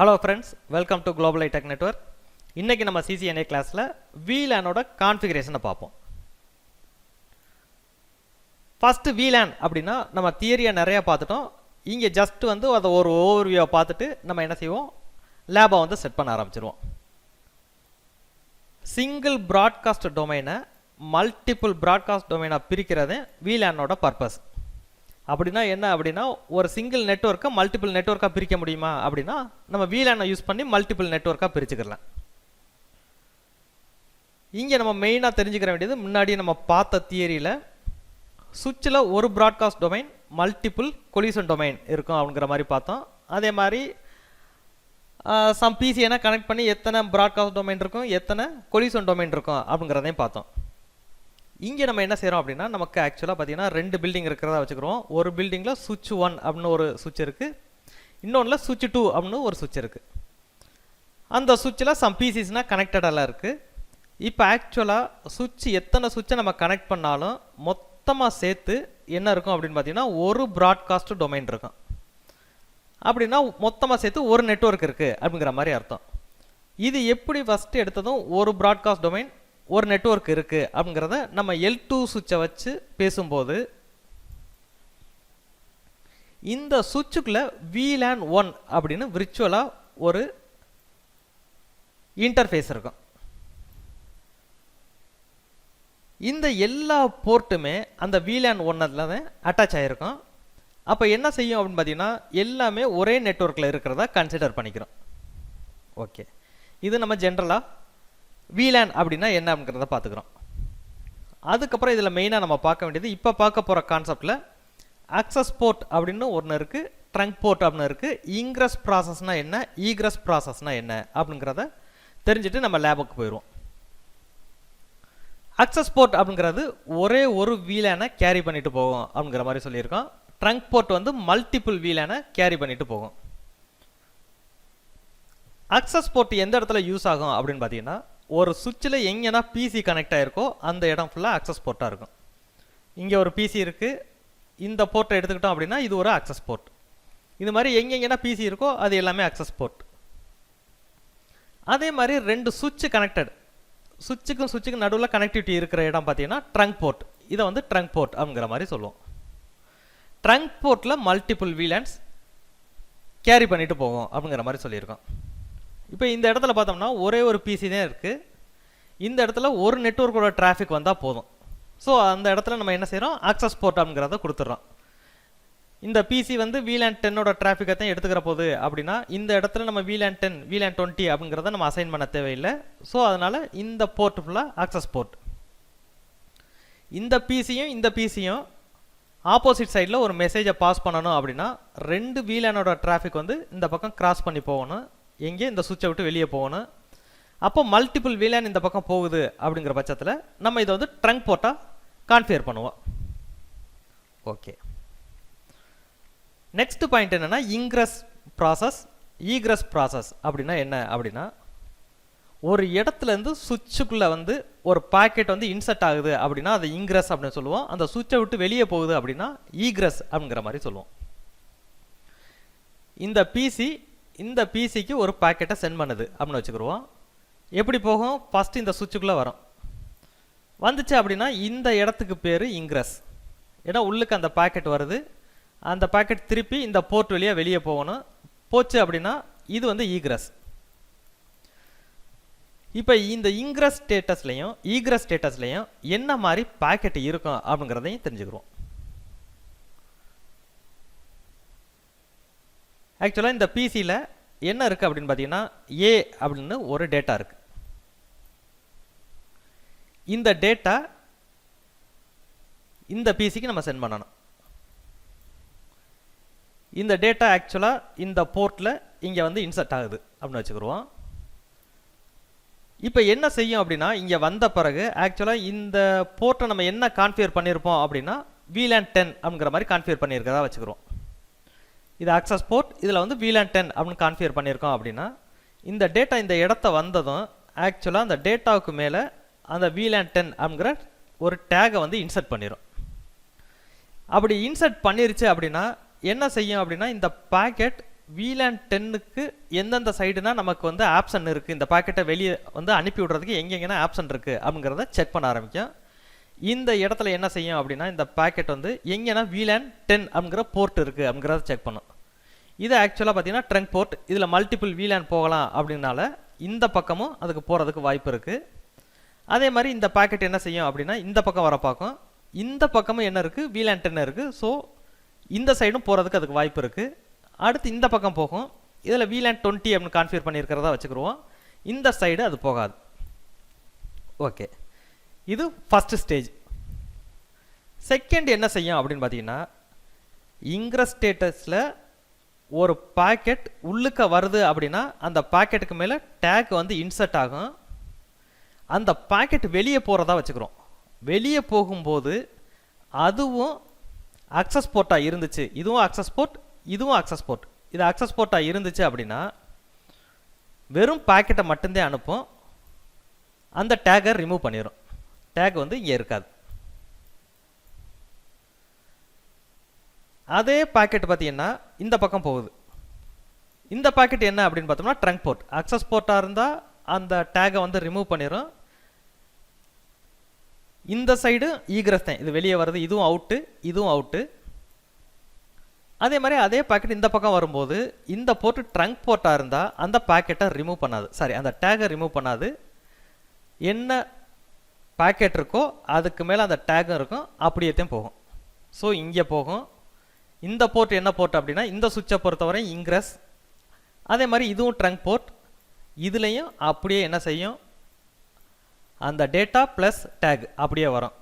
Hello friends, welcome to global iTech network. இன்றைக்கி நம்ம CCNA கிளாஸில் VLANோட கான்ஃபிகரேஷனை பார்ப்போம். ஃபஸ்ட்டு VLAN அப்படின்னா நம்ம தியரியை நிறையா பார்த்துட்டோம். இங்கே ஜஸ்ட் அதை ஒரு ஓவர்வியூவை பார்த்துட்டு நம்ம என்ன செய்வோம், லேபை செட் பண்ண ஆரம்பிச்சிருவோம். சிங்கிள் ப்ராட்காஸ்ட் டொமைனை மல்டிபிள் ப்ராட்காஸ்ட் டொமைனாக பிரிக்கிறது VLANோட பர்பஸ். அப்படின்னா என்ன அப்படின்னா, ஒரு சிங்கிள் நெட்வொர்க்கை மல்டிபிள் நெட்வொர்க்காக பிரிக்க முடியுமா அப்படின்னா நம்ம VLAN யூஸ் பண்ணி மல்டிபிள் நெட்வொர்க்காக பிரிச்சுக்கலாம். இங்கே நம்ம மெயினாக தெரிஞ்சுக்கிற வேண்டியது, முன்னாடி நம்ம பார்த்த தியரியில் சுவிட்சில் ஒரு broadcast domain multiple collision domain இருக்கும் அப்படிங்கிற மாதிரி பார்த்தோம். அதே மாதிரி சம் பிசிஎனை கனெக்ட் பண்ணி எத்தனை ப்ராட்காஸ்ட் டொமைன் இருக்கும், எத்தனை கொலிஷன் டொமைன் இருக்கும் அப்படிங்கிறதையும் பார்த்தோம். இங்கே நம்ம என்ன செய்கிறோம் அப்படின்னா, நமக்கு ஆக்சுவலாக பார்த்தீங்கன்னா 2 பில்டிங் இருக்கிறதா வச்சுக்கிறோம். ஒரு பில்டிங்கில் சுவிட்ச் 1 அப்படின்னு ஒரு சுவிட்ச் இருக்குது, இன்னொன்றில் சுவிட்ச் 2 அப்படின்னு ஒரு சுவிட்ச் இருக்குது. அந்த சுவிட்சில் சம் பிசிஸ்னால் கனெக்டடெல்லாம் இருக்குது. இப்போ ஆக்சுவலாக சுவிட்ச் எத்தனை சுவிட்சை நம்ம கனெக்ட் பண்ணாலும் மொத்தமாக சேர்த்து என்ன இருக்கும் அப்படின்னு பார்த்தீங்கன்னா ஒரு ப்ராட்காஸ்ட் டொமைன் இருக்கும். அப்படின்னா மொத்தமாக சேர்த்து ஒரு நெட்வொர்க் இருக்குது அப்படிங்கிற மாதிரி அர்த்தம். இது எப்படி ஃபஸ்ட்டு எடுத்ததும் ஒரு ப்ராட்காஸ்ட் டொமைன் ஒரு நெட்வொர்க் இருக்குது அப்படிங்கிறத நம்ம L2 சுவிட்சை வச்சு பேசும்போது, இந்த சுவிட்சுக்குள்ளே VLAN 1 அப்படின்னு விர்ச்சுவலாக ஒரு இன்டர்ஃபேஸ் இருக்கும். இந்த எல்லா போர்ட்டுமே அந்த VLAN 1ல தான் அட்டாச் ஆகிருக்கும். அப்போ என்ன செய்யும் அப்படின்னு பார்த்தீங்கன்னா, எல்லாமே ஒரே நெட்வொர்க்கில் இருக்கிறதா கன்சிடர் பண்ணிக்கிறோம். ஓகே, இது நம்ம ஜென்ரலாக VLAN அப்படின்னா என்ன அப்படிங்கிறத பார்த்துக்கிறோம். அதுக்கப்புறம் இதில் மெயினாக நம்ம பார்க்க வேண்டியது, இப்போ பார்க்க போகிற கான்செப்டில் அக்சஸ் போர்ட் அப்படின்னு ஒன்று இருக்குது, ட்ரங்க் போர்ட் அப்படின்னு இருக்குது. இன்க்ரஸ் ப்ராசஸ்னால் என்ன, ஈக்ரஸ் ப்ராசஸ்னால் என்ன அப்படிங்கிறத தெரிஞ்சுட்டு நம்ம லேபுக்கு போயிடுவோம். அக்சஸ் போர்ட் அப்படிங்கிறது ஒரே ஒரு VLAN-ஐ கேரி பண்ணிட்டு போகும் அப்படிங்கிற மாதிரி சொல்லியிருக்கோம். ட்ரங்க் போர்ட் மல்டிபிள் VLAN-ஐ கேரி பண்ணிட்டு போகும். அக்சஸ் போர்ட் எந்த இடத்துல யூஸ் ஆகும் அப்படின்னு பார்த்தீங்கன்னா, ஒரு சுவிட்சில் எங்கன்னா பிசி கனெக்ட் ஆகிருக்கோ அந்த இடம் ஃபுல்லாக அக்சஸ் போர்ட்டாக இருக்கும். இங்கே ஒரு பிசி இருக்குது, இந்த போர்ட்டை எடுத்துக்கிட்டோம் அப்படின்னா இது ஒரு அக்சஸ் போர்ட். இது மாதிரி எங்கெங்கன்னா பிசி இருக்கோ அது எல்லாமே அக்சஸ் போர்ட். அதே மாதிரி 2 சுவிட்ச் கனெக்டட், சுவிட்சுக்கும் நடுவில் கனெக்டிவிட்டி இருக்கிற இடம் பார்த்தீங்கன்னா ட்ரங்க் போர்ட். இதை ட்ரங்க் போர்ட் அப்படிங்கிற மாதிரி சொல்லுவோம். ட்ரங்க் போர்ட்டில் மல்டிபிள் VLANs கேரி பண்ணிட்டு போகும் அப்படிங்கிற மாதிரி சொல்லியிருக்கோம். இப்போ இந்த இடத்துல பார்த்தோம்னா ஒரே ஒரு பிசி தான் இருக்குது. இந்த இடத்துல ஒரு நெட்வொர்க்கோட டிராஃபிக் வந்தால் போதும். ஸோ அந்த இடத்துல நம்ம என்ன செய்கிறோம், அக்சஸ் போர்ட் அப்படிங்கிறத கொடுத்துட்றோம். இந்த பிசி VLAN 10ஓட டிராஃபிக்கை தான் எடுத்துக்கிற போது அப்படின்னா இந்த இடத்துல நம்ம VLAN 10 VLAN 20 அப்படிங்கிறத நம்ம அசைன் பண்ண தேவையில்லை. ஸோ அதனால் இந்த போர்ட் ஃபுல்லாக அக்சஸ் போர்ட். இந்த பிசியும் ஆப்போசிட் சைடில் ஒரு மெசேஜை பாஸ் பண்ணணும் அப்படின்னா 2 VLANோட டிராஃபிக் இந்த பக்கம் கிராஸ் பண்ணி போகணும், எங்கே இந்த சுவிட்சை விட்டு வெளியே போகணும். அப்போ மல்டிபிள் VLAN இந்த பக்கம் போகுது அப்படிங்கிற பட்சத்தில் நம்ம இதை ட்ரங்க் போர்ட்டாக கான்ஃபிகர் பண்ணுவோம். ஓகே, நெக்ஸ்ட் பாயிண்ட் என்னென்னா இன்க்ரஸ் ப்ராசஸ், ஈக்ரஸ் ப்ராசஸ் அப்படின்னா என்ன அப்படின்னா, ஒரு இடத்துலேருந்து சுவிட்சுக்குள்ளே ஒரு பாக்கெட் இன்சர்ட் ஆகுது அப்படின்னா அது இன்க்ரஸ் அப்படின்னு சொல்லுவோம். அந்த சுவிட்சை விட்டு வெளியே போகுது அப்படின்னா ஈக்ரஸ் அப்படிங்கிற மாதிரி சொல்லுவோம். இந்த பிசிக்கு ஒரு பாக்கெட்டை சென்ட் பண்ணுது அப்படின்னு வச்சுக்கிடுவோம். எப்படி போகும், ஃபஸ்ட்டு இந்த சுவிட்சுக்குள்ளே வரும். வந்துச்சு அப்படின்னா இந்த இடத்துக்கு பேர் இன்க்ரஸ். ஏன்னா உள்ளுக்கு அந்த பாக்கெட் வருது, அந்த பாக்கெட் திருப்பி இந்த போர்ட் வழியாக வெளியே போகணும். போச்சு அப்படின்னா இது ஈக்ரஸ். இப்போ இந்த இன்க்ரஸ் ஸ்டேட்டஸ்லையும் ஈக்ரஸ் ஸ்டேட்டஸ்லையும் என்ன மாதிரி பாக்கெட் இருக்கும் அப்படிங்கிறதையும் தெரிஞ்சுக்கிறோம். ஆக்சுவலாக இந்த பிசியில் என்ன இருக்குது அப்படின்னு பார்த்தீங்கன்னா, ஏ அப்படின்னு ஒரு டேட்டா இருக்குது. இந்த டேட்டா இந்த பிசிக்கு நம்ம சென்ட் பண்ணணும். இந்த டேட்டா ஆக்சுவலாக இந்த போர்ட்டில் இங்கே இன்சர்ட் ஆகுது அப்படின்னு வச்சுக்கிடுவோம். இப்போ என்ன செய்யும் அப்படின்னா, இங்கே வந்த பிறகு ஆக்சுவலாக இந்த போர்ட்டை நம்ம என்ன கான்ஃபிகர் பண்ணியிருப்போம் அப்படின்னா VLAN 10 அப்படிங்கிற மாதிரி கான்ஃபிகர் பண்ணியிருக்கதா வச்சுக்கிறோம். இது அக்சஸ் போர்ட், இதில் VLAN 10 அப்படின்னு கான்ஃபிகர் பண்ணியிருக்கோம் அப்படின்னா இந்த டேட்டா இந்த இடத்த வந்ததும் ஆக்சுவலாக அந்த டேட்டாவுக்கு மேலே அந்த VLAN 10 அப்படிங்கிற ஒரு டேகை இன்சர்ட் பண்ணிடும். அப்படி இன்சர்ட் பண்ணிருச்சு அப்படின்னா என்ன செய்யும் அப்படின்னா, இந்த பாக்கெட் VLAN 10க்கு எந்தெந்த சைடுனா நமக்கு வந்து ஆப்ஷன் இருக்குது, இந்த பாக்கெட்டை வெளியே வந்து அனுப்பி விடுறதுக்கு எங்கெங்கன்னா ஆப்ஷன் இருக்குது அப்படிங்கிறத செக் பண்ண ஆரம்பிக்கும். இந்த இடத்துல என்ன செய்யும் அப்படின்னா இந்த பாக்கெட் வந்து எங்கன்னா VLAN 10 அப்படிங்கிற போர்ட் இருக்குது அப்படிங்கிறத செக் பண்ணும். இது ஆக்சுவலாக பார்த்தீங்கன்னா ட்ரங்க் போர்ட், இதில் மல்டிபிள் VLAN போகலாம் அப்படின்னால இந்த பக்கமும் அதுக்கு போகிறதுக்கு வாய்ப்பு இருக்குது. அதே மாதிரி இந்த பாக்கெட் என்ன செய்யும் அப்படின்னா இந்த பக்கம் வர பார்க்கும், இந்த பக்கமும் என்ன இருக்குது VLAN 10 இருக்குது. ஸோ இந்த சைடும் போகிறதுக்கு அதுக்கு வாய்ப்பு இருக்குது. அடுத்து இந்த பக்கம் போகும், இதில் VLAN 20 அப்படின்னு கான்ஃபிகர் பண்ணியிருக்கிறதா வச்சுக்கிடுவோம். இந்த சைடு அது போகாது. ஓகே, இது ஃபஸ்ட்டு ஸ்டேஜ். செகண்ட் என்ன செய்யும் அப்படின்னு பார்த்தீங்கன்னா இங்கிரஸ் ஸ்டேட்டஸில் ஒரு பாக்கெட் உள்ளுக்க வருது அப்படின்னா அந்த பாக்கெட்டுக்கு மேலே டேக் வந்து இன்சர்ட் ஆகும். அந்த பாக்கெட் வெளியே போகிறதா வச்சுக்கிறோம். வெளியே போகும்போது அதுவும் அக்சஸ் போர்ட்டாக இருந்துச்சு, இதுவும் அக்சஸ் போர்ட், இதுவும் அக்சஸ் போர்ட், இது அக்சஸ் போர்ட்டாக இருந்துச்சு அப்படின்னா வெறும் பாக்கெட்டை மட்டும்தான் அனுப்பும், அந்த டேக்கை ரிமூவ் பண்ணிடும். டேக் வந்து இங்கே இருக்காது. அதே பாக்கெட் பார்த்தீங்கன்னா இந்த பக்கம் போகுது. இந்த பாக்கெட் என்ன அப்படின்னு பார்த்தோம்னா ட்ரங்க் போர்ட். அக்சஸ் போர்ட்டாக இருந்தால் அந்த டேகை வந்து ரிமூவ் பண்ணிடும். இந்த சைடு ஈக்ரஸ் தான், இது வெளியே வருது, இதுவும் அவுட்டு, இதுவும் அவுட்டு. அதே மாதிரி அதே பாக்கெட் இந்த பக்கம் வரும்போது இந்த போர்ட்டு ட்ரங்க் போர்ட்டாக இருந்தால் அந்த பாக்கெட்டை ரிமூவ் பண்ணாது, சாரி அந்த டேகை ரிமூவ் பண்ணாது. என்ன பாக்கெட் இருக்கோ அதுக்கு மேலே அந்த டேகும் இருக்கும், அப்படியே தான் போகும். ஸோ இங்கே போகும். இந்த போர்ட் என்ன போர்ட் அப்படின்னா இந்த சுவிட்சை பொறுத்தவரை இங்கிரஸ். அதே மாதிரி இதுவும் ட்ரங்க் போர்ட், இதுலேயும் அப்படியே என்ன செய்யும் அந்த டேட்டா ப்ளஸ் டேக் அப்படியே வரும்.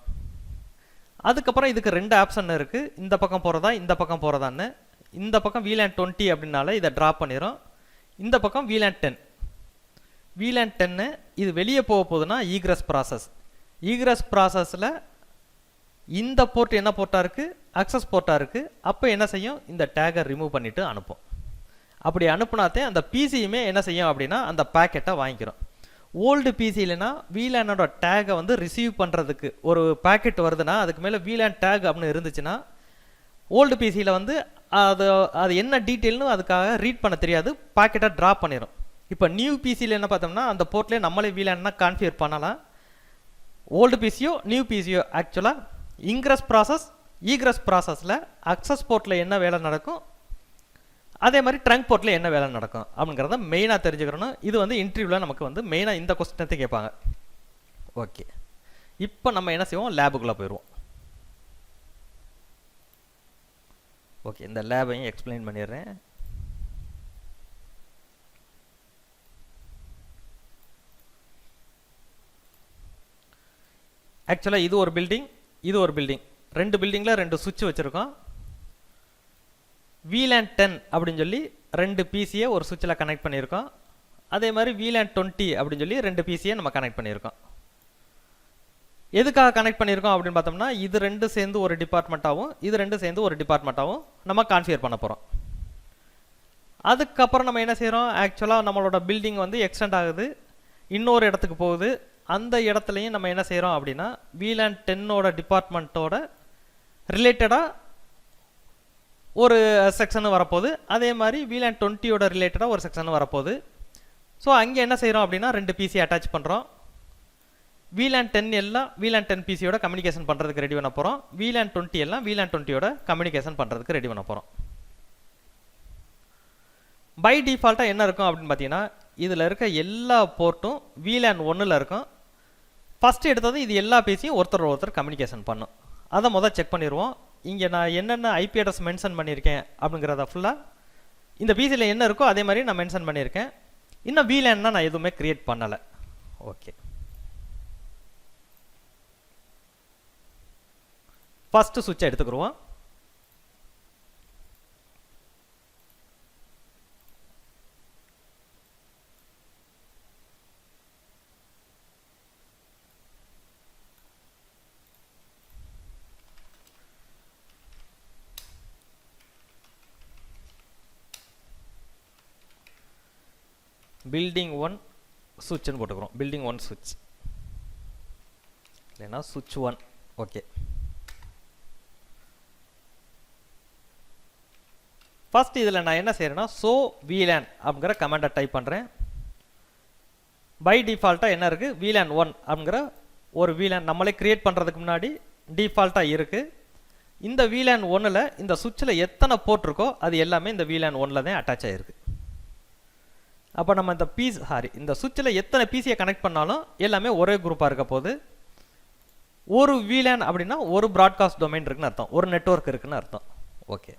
அதுக்கப்புறம் இதுக்கு ரெண்டு ஆப்ஷன் இருக்குது, இந்த பக்கம் போகிறதா இந்த பக்கம் போகிறதான்னு. இந்த பக்கம் VLAN 20 அப்படின்னால இதை ட்ராப் பண்ணிடும். இந்த பக்கம் VLAN 10. VLAN 10 இது வெளியே போக போகுதுன்னா ஈக்ரஸ் ப்ராசஸ். ஈக்ரஸ் ப்ராசஸில் இந்த போர்ட் என்ன போர்ட்டாக இருக்குது அக்சஸ் போர்ட்டாக இருக்குது. அப்போ என்ன செய்யும் இந்த டேகை ரிமூவ் பண்ணிவிட்டு அனுப்பும். அப்படி அனுப்புனாத்தே அந்த பிசியுமே என்ன செய்யும் அப்படின்னா அந்த பேக்கெட்டை வாங்கிக்கிறோம். ஓல்டு பிசியிலனா VLANோட டேகை வந்து ரிசீவ் பண்ணுறதுக்கு ஒரு பேக்கெட் வருதுன்னா அதுக்கு மேலே VLAN டேக் அப்படின்னு இருந்துச்சுன்னா ஓல்டு பிசியில் வந்து அது என்ன டீட்டெயில்னு அதுக்காக ரீட் பண்ண தெரியாது, பாக்கெட்டை ட்ராப் பண்ணிடும். இப்போ நியூ பிசியில் என்ன பார்த்தோம்னா அந்த போர்ட்லேயே நம்மளே VLANனா கான்ஃபிகர் பண்ணலாம். ஓல்டு பிசியோ நியூ பிசியோ ஆக்சுவலாக இங்கிரஸ் ப்ராசஸ் ஈக்ரஸ் ப்ராசஸில் அக்சஸ் போர்ட்டில் என்ன வேலை நடக்கும், அதே மாதிரி ட்ரங்க் போர்ட்டில் என்ன வேலை நடக்கும் அப்படிங்கிறத மெயினாக தெரிஞ்சுக்கிறோம். இது வந்து இன்டர்வியூவில் நமக்கு வந்து மெயினாக இந்த கொஸ்டினத்தை கேட்பாங்க. ஓகே, இப்போ நம்ம என்ன செய்வோம் லேபுக்குள்ளே போயிடுவோம். ஓகே, இந்த லேபையும் எக்ஸ்பிளைன் பண்ணிடுறேன். ஆக்சுவலாக இது ஒரு பில்டிங், இது ஒரு பில்டிங், ரெண்டு பில்டிங்கில் ரெண்டு சுவிட்ச் வச்சுருக்கோம். VLAN 10 அப்படின்னு சொல்லி ரெண்டு பிசியை ஒரு சுவிட்சில் கனெக்ட் பண்ணியிருக்கோம். அதே மாதிரி VLAN 20 அப்படின்னு சொல்லி ரெண்டு பிசியை நம்ம கனெக்ட் பண்ணியிருக்கோம். எதுக்காக கனெக்ட் பண்ணியிருக்கோம் அப்படின்னு பார்த்தோம்னா இது ரெண்டு சேர்ந்து ஒரு டிபார்ட்மெண்ட்டாகவும் இது ரெண்டு சேர்ந்து ஒரு டிபார்ட்மெண்ட்டாகவும் நம்ம கான்ஃபிகர் பண்ண போகிறோம். அதுக்கப்புறம் நம்ம என்ன செய்கிறோம், ஆக்சுவலாக நம்மளோட பில்டிங் வந்து எக்ஸ்டெண்ட் ஆகுது, இன்னொரு இடத்துக்கு போகுது. அந்த இடத்துலையும் நம்ம என்ன செய்கிறோம் அப்படின்னா VLAN 10ஓட டிபார்ட்மெண்ட்டோட ரிலேட்டடாக ஒரு செக்ஷனு வரப்போகுது. அதே மாதிரி VLAN 20ஓட ரிலேட்டடாக ஒரு செக்ஷனு வரப்போகுது. ஸோ அங்கே என்ன செய்கிறோம் அப்படின்னா ரெண்டு பிசி அட்டாச் பண்ணுறோம். VLAN 10 எல்லாம் VLAN 10 பிசியோட கம்யூனிகேஷன் பண்ணுறதுக்கு ரெடி பண்ண போகிறோம். VLAN 20 எல்லாம் VLAN 20ஓட கம்யூனிகேஷன் பண்ணுறதுக்கு ரெடி பண்ண போகிறோம். பை டிஃபால்ட்டாக என்ன இருக்கும் அப்படின்னு பார்த்தீங்கன்னா இதில் இருக்க எல்லா போர்ட்டும் VLAN 1ல் இருக்கும். ஃபஸ்ட்டு எடுத்தது இது எல்லா பிசியும் ஒருத்தர் கம்யூனிகேஷன் பண்ணும். அதை முதல் செக் பண்ணிடுவோம். இங்கே நான் என்னென்ன ஐபி அட்ரஸ் மென்ஷன் பண்ணியிருக்கேன் அப்படிங்கிறத ஃபுல்லாக இந்த பிசியில் என்ன இருக்கோ அதே மாதிரி நான் மென்ஷன் பண்ணியிருக்கேன். இன்னும் VLANனா நான் எதுவுமே க்ரியேட் பண்ணலை. ஓகே, ஃபஸ்ட்டு சுவிட்சை எடுத்துக்கிடுவோம். பில்டிங் 1 சுவிட்ச்னு போட்டுக்கிறோம். பில்டிங் 1 சுவிட்ச் இல்லைன்னா சுவிட்ச் 1. ஓகே, ஃபர்ஸ்ட் இதில் நான் என்ன செய்கிறேன்னா ஸோ VLAN அப்படிங்கிற கமெண்டை டைப் பண்ணுறேன். பை டிஃபால்ட்டாக என்ன இருக்குது, VLAN 1 அப்படிங்கிற ஒரு VLAN நம்மளே கிரியேட் பண்ணுறதுக்கு முன்னாடி டிஃபால்ட்டாக இருக்குது. இந்த VLAN 1ல் இந்த சுவிட்சில் எத்தனை போர்ட் இருக்கோ அது எல்லாமே இந்த VLAN 1ல் தான் அட்டாச் ஆகிருக்கு. அப்போ நம்ம இந்த சுவிட்சில் எத்தனை பிசியை கனெக்ட் பண்ணாலும் எல்லாமே ஒரே குரூப்பாக இருக்க போது. ஒரு VLAN அப்படின்னா ஒரு ப்ராட்காஸ்ட் டொமைன் இருக்குன்னு அர்த்தம், ஒரு நெட்வொர்க் இருக்குன்னு அர்த்தம். ஓகே,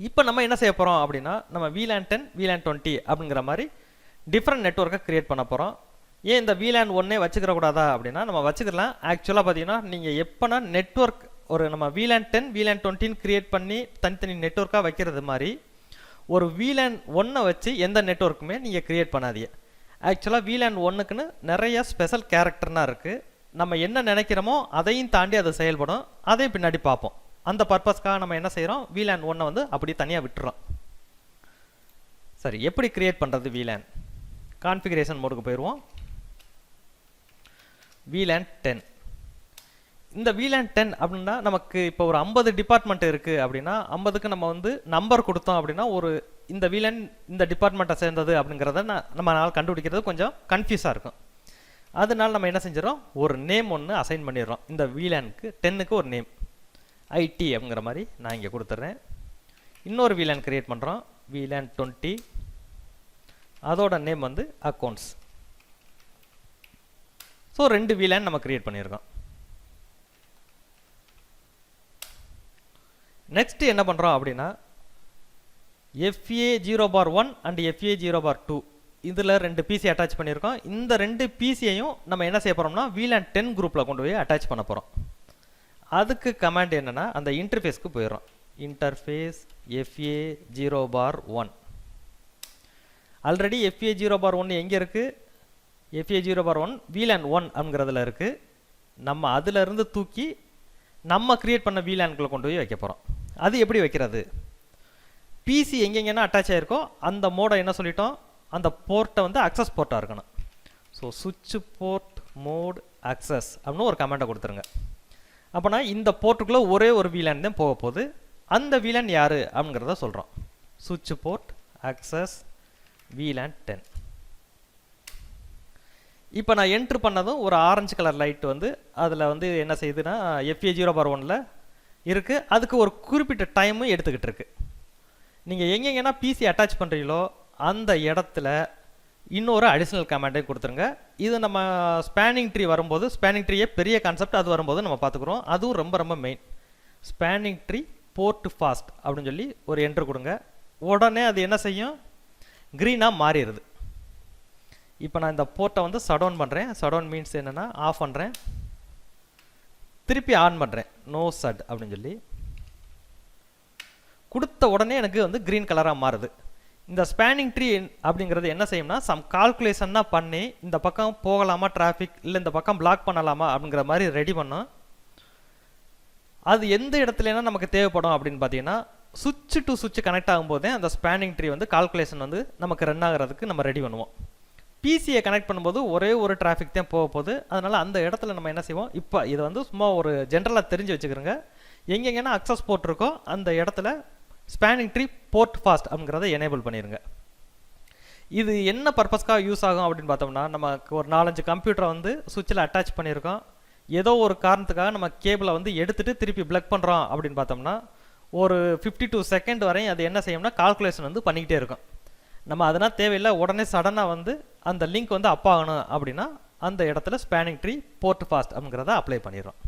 இப்போ நம்ம என்ன செய்ய போகிறோம் அப்படின்னா நம்ம VLAN 10 VLAN 20 அப்படிங்கிற மாதிரி டிஃப்ரெண்ட் நெட்வொர்க்கை க்ரியேட் பண்ண போகிறோம். ஏன் இந்த VLAN 1 வச்சுக்கிற கூடாதா அப்படின்னா நம்ம வச்சுக்கலாம். ஆக்சுவலாக பார்த்தீங்கன்னா நீங்கள் எப்போனா நெட்வொர்க் ஒரு நம்ம VLAN 10 VLAN 20 க்ரியேட் பண்ணி தனித்தனி நெட்வொர்க்காக வைக்கிறது மாதிரி ஒரு VLAN 1 வச்சு எந்த நெட்வொர்க்குமே நீங்கள் க்ரியேட் பண்ணாதீங்க. ஆக்சுவலாக VLAN 1க்குன்னு நிறைய ஸ்பெஷல் கேரக்டர்னா இருக்குது. நம்ம என்ன நினைக்கிறோமோ அதையும் தாண்டி அது செயல்படும், அதையும் பின்னாடி பார்ப்போம். அந்த பர்பஸ்க்காக நம்ம என்ன செய்கிறோம், VLAN 1 வந்து அப்படி தனியாக விட்டுறோம். சரி, எப்படி க்ரியேட் பண்ணுறது VLAN? கான்ஃபிகரேஷன் மோடுக்கு போயிடுவோம். VLAN 10. இந்த VLAN 10 அப்படின்னா நமக்கு இப்போ ஒரு 50 டிபார்ட்மெண்ட் இருக்குது அப்படின்னா 50க்கு நம்ம வந்து நம்பர் கொடுத்தோம் அப்படின்னா ஒரு இந்த VLAN இந்த டிபார்ட்மெண்ட்டை சேர்ந்தது அப்படிங்கிறத நம்மளால் கண்டுபிடிக்கிறது கொஞ்சம் கன்ஃபியூஸாக இருக்கும். அதனால நம்ம என்ன செஞ்சிடறோம், ஒரு நேம் ஒன்று அசைன் பண்ணிடுறோம். இந்த VLANக்கு 10க்கு ஒரு நேம் IT அப்படிங்கிற மாதிரி நான் இங்கே கொடுத்துட்றேன். இன்னொரு VLAN கிரியேட் பண்ணுறோம், VLAN 20. அதோட நேம் வந்து அக்கௌண்ட்ஸ். ஸோ 2 VLAN நம்ம கிரியேட் பண்ணியிருக்கோம். நெக்ஸ்ட் என்ன பண்ணுறோம் அப்படின்னா FA0/1 அண்ட் FA0/2 இதில் 2 PC அட்டாச் பண்ணியிருக்கோம். இந்த 2 PCயையும் நம்ம என்ன செய்ய போகிறோம்னா VLAN 10 குரூப்பில் கொண்டு போய் அட்டாச் பண்ண போகிறோம். அதுக்கு கமாண்ட் என்னென்னா அந்த இன்டர்ஃபேஸ்க்கு போயிடுறோம். Interface FA0/1. ஆல்ரெடி FA0/1 எங்கே இருக்குது, FA0/1 VLAN 1 அப்படிங்கிறதுல இருக்குது. நம்ம அதிலிருந்து தூக்கி நம்ம கிரியேட் பண்ண VLANக்குள்ளே கொண்டு போய் வைக்க போகிறோம். அது எப்படி வைக்கிறது, PC எங்கெங்கன்னா அட்டாச் ஆகிருக்கோ அந்த மோடை என்ன சொல்லிட்டோம், அந்த போர்ட்டை வந்து அக்சஸ் போர்ட்டாக இருக்கணும். ஸோ சுவிட்ச் போர்ட் மோட் அக்சஸ் அப்படின்னு ஒரு கமெண்டை கொடுத்துருங்க. அப்போனா இந்த போர்ட்டுக்குள்ளே ஒரே ஒரு VLAN தான் போக போகுது. அந்த VLAN யார் அப்படிங்கிறத சொல்கிறோம். சுவிட்ச் போர்ட் அக்சஸ் VLAN 10. இப்போ நான் என்ட்ரு பண்ணதும் ஒரு ஆரஞ்சு கலர் லைட் வந்து அதில் வந்து என்ன செய்யுதுன்னா FA0/1ல் இருக்குது. அதுக்கு ஒரு குறிப்பிட்ட டைமும் எடுத்துக்கிட்டு இருக்கு. நீங்கள் எங்கெங்கன்னா PC அட்டாச் பண்ணுறீங்களோ அந்த இடத்துல இன்னொரு அடிஷ்னல் கமாண்டையும் கொடுத்துருங்க. இது நம்ம ஸ்பேனிங் ட்ரீ வரும்போது, ஸ்பேனிங் ட்ரீயே பெரிய கான்செப்ட், அது வரும்போது நம்ம பார்த்துக்குறோம். அதுவும் ரொம்ப ரொம்ப main. Spanning tree port fast அப்படின்னு சொல்லி ஒரு என்ட்ரு கொடுங்க. உடனே அது என்ன செய்யும், க்ரீனாக மாறிடுது. இப்போ நான் இந்த போர்ட்டை வந்து ஷட்டவுன் பண்ணுறேன். ஷட்டவுன் மீன்ஸ் என்னென்னா ஆஃப் பண்ணுறேன், திருப்பி ஆன் பண்ணுறேன், நோ சட் அப்படின்னு சொல்லி கொடுத்த உடனே எனக்கு வந்து க்ரீன் கலராக மாறுது. இந்த ஸ்பேனிங் ட்ரீ அப்படிங்கிறது என்ன செய்யும்னா சம் கால்குலேஷன்னா பண்ணி இந்த பக்கம் போகலாமா டிராஃபிக், இல்லை இந்த பக்கம் பிளாக் பண்ணலாமா அப்படிங்கிற மாதிரி ரெடி பண்ணோம். அது எந்த இடத்துலனா நமக்கு தேவைப்படும் அப்படின்னு பார்த்தீங்கன்னா சுவிட்ச் டு சுவிட்ச் கனெக்ட் ஆகும்போதே அந்த ஸ்பேனிங் ட்ரீ வந்து கால்குலேஷன் வந்து நமக்கு ரன் ஆகிறதுக்கு நம்ம ரெடி பண்ணுவோம். பிசியை கனெக்ட் பண்ணும்போது ஒரே ஒரு டிராஃபிக் தான் போக போகுது. அதனால் அந்த இடத்துல நம்ம என்ன செய்வோம், இப்போ இதை வந்து சும்மா ஒரு ஜென்ரலாக தெரிஞ்சு வச்சுக்கிறோங்க. எங்கெங்கன்னா அக்சஸ் போர்ட் இருக்கோ அந்த இடத்துல ஸ்பேனிங் ட்ரீ போர்ட் ஃபாஸ்ட் அப்படிங்கிறத எனேபிள் பண்ணிடுங்க. இது என்ன பர்பஸ்க்காக யூஸ் ஆகும் அப்படின்னு பார்த்தோம்னா, நமக்கு ஒரு 4-5 கம்ப்யூட்டரை வந்து சுவிட்சில் அட்டாச் பண்ணியிருக்கோம். ஏதோ ஒரு காரணத்துக்காக நம்ம கேபிளை வந்து எடுத்துகிட்டு திருப்பி பிளக் பண்ணுறோம் அப்படின்னு பார்த்தோம்னா ஒரு 52 செகண்ட் வரையும் அது என்ன செய்யும்னா கால்குலேஷன் வந்து பண்ணிக்கிட்டே இருக்கும். நம்ம அதனால் தேவையில்லை, உடனே சடனாக வந்து அந்த லிங்க் வந்து அப் ஆகணும் அப்படின்னா அந்த இடத்துல ஸ்பேனிங் ட்ரீ போர்ட் ஃபாஸ்ட் அப்படிங்கிறத அப்ளை பண்ணிடுறோம்.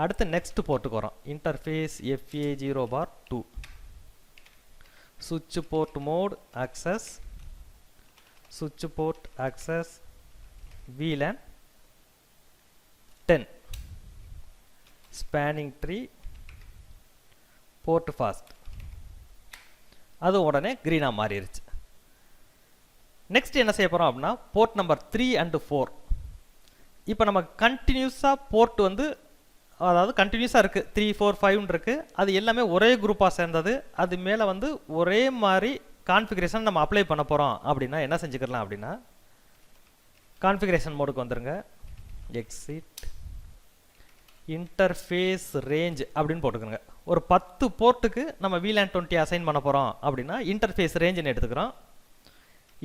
அடுத்து நெக்ஸ்ட் போர்ட்டுக்கு வரோம். இன்டர்ஃபேஸ் FA0/2 சுவிட்ச் போர்ட் மோட் அக்சஸ், சுவிட்ச் board access VLAN 10 spanning tree port fast. அது உடனே க்ரீனாக மாறிடுச்சு. நெக்ஸ்ட் என்ன செய்ய போகிறோம் அப்படின்னா போர்ட் நம்பர் 3 and 4. இப்போ நம்ம கண்டினியூஸாக போர்ட் வந்து அதாவது கண்டினியூஸாக இருக்குது 3, 4, 5 இருக்குது. அது எல்லாமே ஒரே குரூப்பாக சேர்ந்தது. அது மேலே வந்து ஒரே மாதிரி கான்ஃபிகரேஷன் நம்ம அப்ளை பண்ண போகிறோம் அப்படின்னா என்ன செஞ்சுக்கலாம் அப்படின்னா கான்ஃபிகரேஷன் மோடுக்கு வந்துடுங்க. எக்ஸிட் இன்டர்ஃபேஸ் ரேஞ்ச் அப்படின்னு போட்டுக்கோங்க. ஒரு 10 போர்ட்டுக்கு நம்ம VLAN 20 அசைன் பண்ண போகிறோம் அப்படின்னா இன்டர்ஃபேஸ் ரேஞ்சுன்னு எடுத்துக்கிறோம்.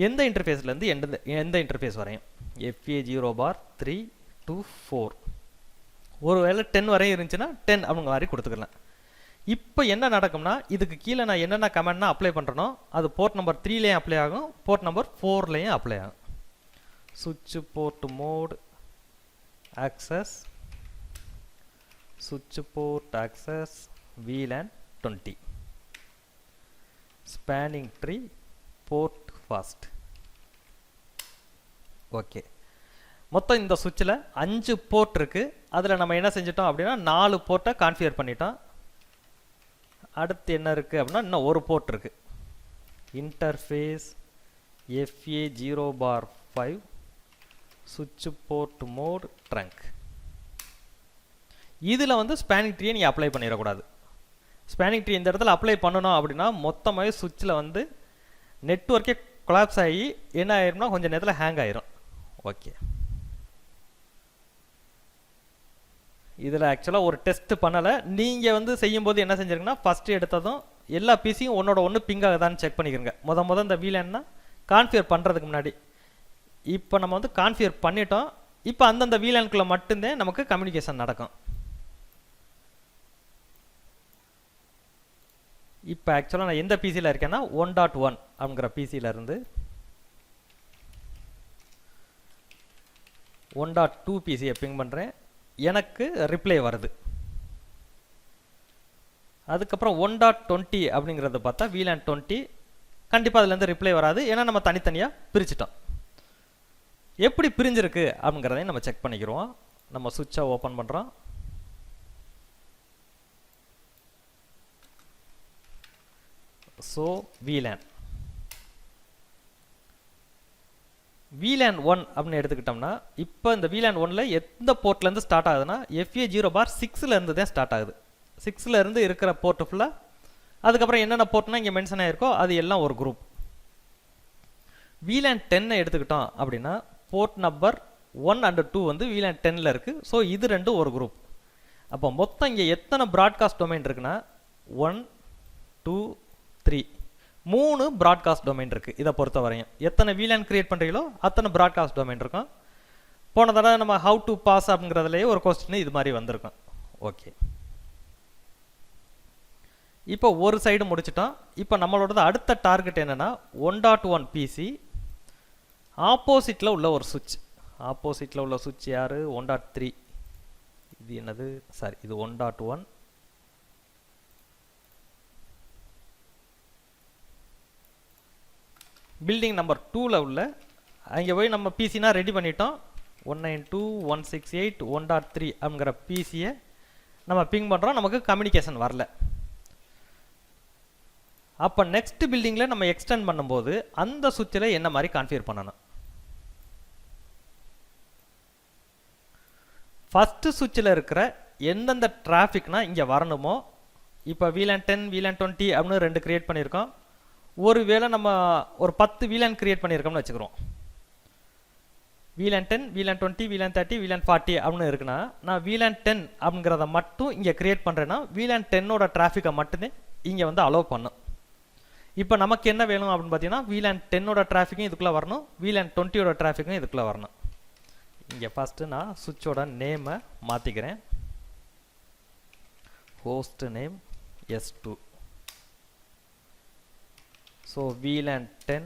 எந்த இன்டர்ஃபேஸ்லேருந்து எந்த இன்டர்ஃபேஸ் வரையும் FA0 பார் 3 to 4. ஒருவேளை 10 வரையும் இருந்துச்சுன்னா 10 அப்படிங்கிற மாதிரி கொடுத்துக்கலாம். இப்போ என்ன நடக்கும்னா இதுக்கு கீழே நான் என்னென்ன கமெண்ட்னா அப்ளை பண்ணுறனோ அது போர்ட் நம்பர் 3லேயும் அப்ளை ஆகும், போர்ட் நம்பர் 4லேயும் அப்ளை ஆகும். சுவிட்ச் port mode access, switch port access VLAN 20, spanning tree port fast. Okay, மொத்தம் இந்த சுவிட்சில் 5 போர்ட் இருக்கு. அதில் நம்ம என்ன செஞ்சிட்டோம் அப்படின்னா 4 போர்ட்டை கான்ஃபிகர் பண்ணிட்டோம். அடுத்து என்ன இருக்கு அப்படின்னா இன்னும் ஒரு போர்ட் இருக்கு, இன்டர்ஃபேஸ் FA0 பார் 5 சுவிட்ச் போர்ட் மோட் ட்ரங்க். இதில் வந்து ஸ்பேனிங் ட்ரீயை நீங்கள் அப்ளை பண்ணிடக்கூடாது. ஸ்பேனிங் ட்ரீ இந்த இடத்துல அப்ளை பண்ணணும் அப்படின்னா மொத்தமாகவே சுவிட்சில் வந்து நெட்வொர்க்கே கொலாப்ஸ் ஆகி என்ன ஆயிரும்னா கொஞ்சம் நேரத்தில் ஹேங் ஆயிரும். ஓகே, இதில் ஆக்சுவலாக ஒரு டெஸ்ட் பண்ணலை. நீங்கள் வந்து செய்யும்போது என்ன செஞ்சுருங்கன்னா ஃபஸ்ட்டு எடுத்ததும் எல்லா பிசியும் ஒன்னோட ஒன்று பிங் ஆகுதான்னு செக் பண்ணிக்கிறங்க. இந்த VLAN கான்ஃபிகர் பண்ணுறதுக்கு முன்னாடி. இப்போ நம்ம வந்து கான்ஃபிகர் பண்ணிட்டோம். இப்போ அந்தந்த VLANக்குள்ளே மட்டும்தான் நமக்கு கம்யூனிகேஷன் நடக்கும். இப்போ ஆக்சுவலாக நான் எந்த பிசியில் இருக்கேன்னா 1.1 அப்படிங்கிற பிசியிலேருந்து 1.2 பிசியை பிங் பண்ணுறேன். எனக்கு ரிப்ளை வருது. அதுக்கப்புறம் 1.20 அப்படிங்கிறத பார்த்தா VLAN 20 கண்டிப்பாக அதுலேருந்து ரிப்ளை வராது, ஏன்னா நம்ம தனித்தனியாக பிரிச்சிட்டோம். எப்படி பிரிஞ்சிருக்கு அப்படிங்கிறதையும் நம்ம செக் பண்ணிக்கிறோம். நம்ம சுவிட்சை ஓப்பன் பண்ணுறோம். ஸோ VLAN 1 அப்படின்னு எடுத்துக்கிட்டோம்னா இப்போ இந்த VLAN 1ல் எந்த போர்ட்லேருந்து ஸ்டார்ட் ஆகுதுன்னா FA0 பார் 6ல் இருந்து தான் ஸ்டார்ட் ஆகுது. 6ல் இருந்து இருக்கிற போர்ட்டு ஃபுல்லாக, அதுக்கப்புறம் என்னென்ன போர்ட்னா இங்கே மென்ஷன் ஆகிருக்கோ அது எல்லாம் ஒரு குரூப். VLAN 10 எடுத்துக்கிட்டோம் அப்படின்னா போர்ட் நம்பர் 1 and 2 வந்து VLAN 10ல் இருக்குது. ஸோ இது ரெண்டும் ஒரு குரூப். அப்போ மொத்தம் இங்கே எத்தனை ப்ராட்காஸ்ட் டொமைன் இருக்குன்னா 1 2 3 3 ப்ராட்காஸ்ட் டொமைன் இருக்குது. இதை பொறுத்த வரையும் எத்தனை VLAN கிரியேட் பண்ணுறீங்களோ அத்தனை ப்ராட்காஸ்ட் டொமைன் இருக்கும். போன தடவை நம்ம ஹவு டு பாஸ் அப்படிங்கிறதுலேயே ஒரு கொஸ்டின் இது மாதிரி வந்திருக்கும். ஓகே, இப்போ ஒரு சைடு முடிச்சிட்டோம். இப்போ நம்மளோட அடுத்த டார்கெட் என்னென்னா 1.1 பிசி ஆப்போசிட்டில் உள்ள ஒரு சுவிட்ச். ஆப்போசிட்டில் உள்ள சுவிட்ச் யார்? 1.3. இது என்னது? சாரி, இது 1.1. பில்டிங் நம்பர் 2ல் உள்ள அங்கே போய் நம்ம பிசினா ரெடி பண்ணிட்டோம். 192.168 1.3 அப்படிங்கிற பிசியை நம்ம பிங் பண்ணுறோம். நமக்கு கம்யூனிகேஷன் வரல. அப்போ நெக்ஸ்ட் பில்டிங்கில் நம்ம எக்ஸ்டெண்ட் பண்ணும்போது அந்த சுவிட்சில் என்ன மாதிரி கான்ஃபிகர் பண்ணணும்? ஃபஸ்ட்டு சுவிட்சில் இருக்கிற எந்தெந்த டிராஃபிக்னா இங்கே வரணுமோ, இப்போ VLAN 10 VLAN 20 அப்படின்னு 2 கிரியேட் பண்ணியிருக்கோம். ஒருவேளை நம்ம ஒரு 10 VLAN கிரியேட் பண்ணியிருக்கோம்னு வச்சுக்கிறோம். VLAN 10 VLAN 20 VLAN 30 VLAN 40 அப்படின்னு இருக்குன்னா நான் VLAN 10 அப்படிங்கிறத மட்டும் இங்கே கிரியேட் பண்ணுறேன்னா VLAN 10ஓட டிராஃபிக்கை மட்டுமே இங்கே வந்து அலோவ் பண்ணும். இப்போ நமக்கு என்ன வேணும் அப்படின்னு பார்த்தீங்கன்னா VLAN 10ஓட டிராஃபிக்கும் இதுக்குள்ளே வரணும், VLAN 20ஓட டிராஃபிக்கும் இதுக்குள்ளே வரணும். இங்கே ஃபஸ்ட்டு நான் சுவிட்சோட நேமை மாற்றிக்கிறேன். Host name S2. So VLAN 10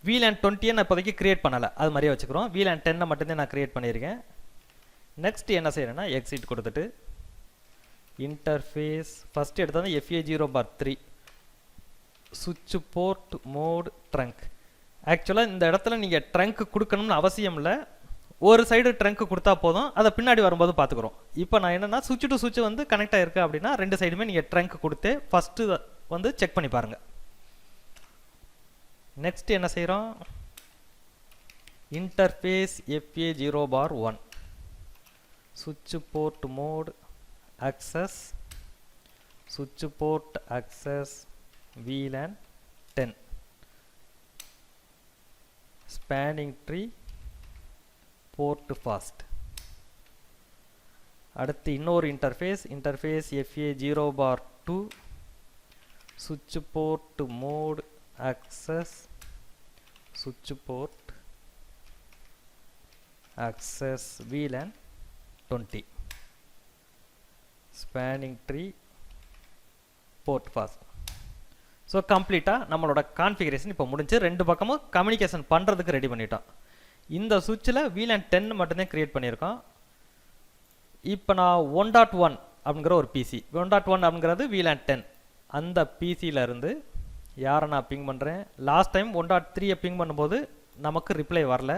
VLAN 20 நான் இப்போதைக்கு கிரியேட் பண்ணலை, அது மாதிரியே வச்சுக்கிறோம். VLAN 10 மட்டும்தான் நான் கிரியேட் பண்ணியிருக்கேன். நெக்ஸ்ட் என்ன செய்யறேன்னா எக்ஸிட் கொடுத்துட்டு இன்டர்ஃபேஸ் ஃபஸ்ட்டு எடுத்தது FA0 பார் 3 சுவிட்ச் போர்ட் மோட் ட்ரங்க். ஆக்சுவலாக இந்த இடத்துல நீங்கள் ட்ரங்க் கொடுக்கணும்னு அவசியம் இல்லை, ஒரு சைடு ட்ரங்க் கொடுத்தா போதும், அதை பின்னாடி வரும்போது பார்த்துக்குறோம். இப்போ நான் என்னென்னா சுவிட்ச் டு சுவிட்ச் வந்து கனெக்ட் ஆகிருக்கு அப்படின்னா 2 சைடுமே நீங்கள் ட்ரங்க் கொடுத்து ஃபஸ்ட்டு வந்து செக் பண்ணி பாருங்கள். நெக்ஸ்ட் என்ன செய்கிறோம்? இன்டர்ஃபேஸ் FA0 பார் 1 சுவிட்ச் port mode access switch port access VLAN 10 spanning tree port fast. அடுத்து இன்னொரு இன்டர்ஃபேஸ் FA0/2 சுவிட்ச் போர்ட் மோட் ஆக்சஸ் சுவிட்ச் board access VLAN 20 spanning tree port fast. So கம்ப்ளீட்டாக நம்மளோட கான்ஃபிகரேஷன் இப்போ முடிஞ்சு, ரெண்டு பக்கமும் கம்யூனிகேஷன் பண்ணுறதுக்கு ரெடி பண்ணிட்டோம். இந்த சுவிட்சில் VLAN 10 மட்டும்தான் க்ரியேட் பண்ணியிருக்கோம். இப்போ நான் 1.1 அப்படிங்கிற ஒரு பிசி, 1.1 அப்படிங்கிறது VLAN 10, அந்த பிசியிலேருந்து யாரை நான் பிங் பண்ணுறேன். லாஸ்ட் டைம் 1.3 பிங் பண்ணும்போது நமக்கு ரிப்ளை வரல.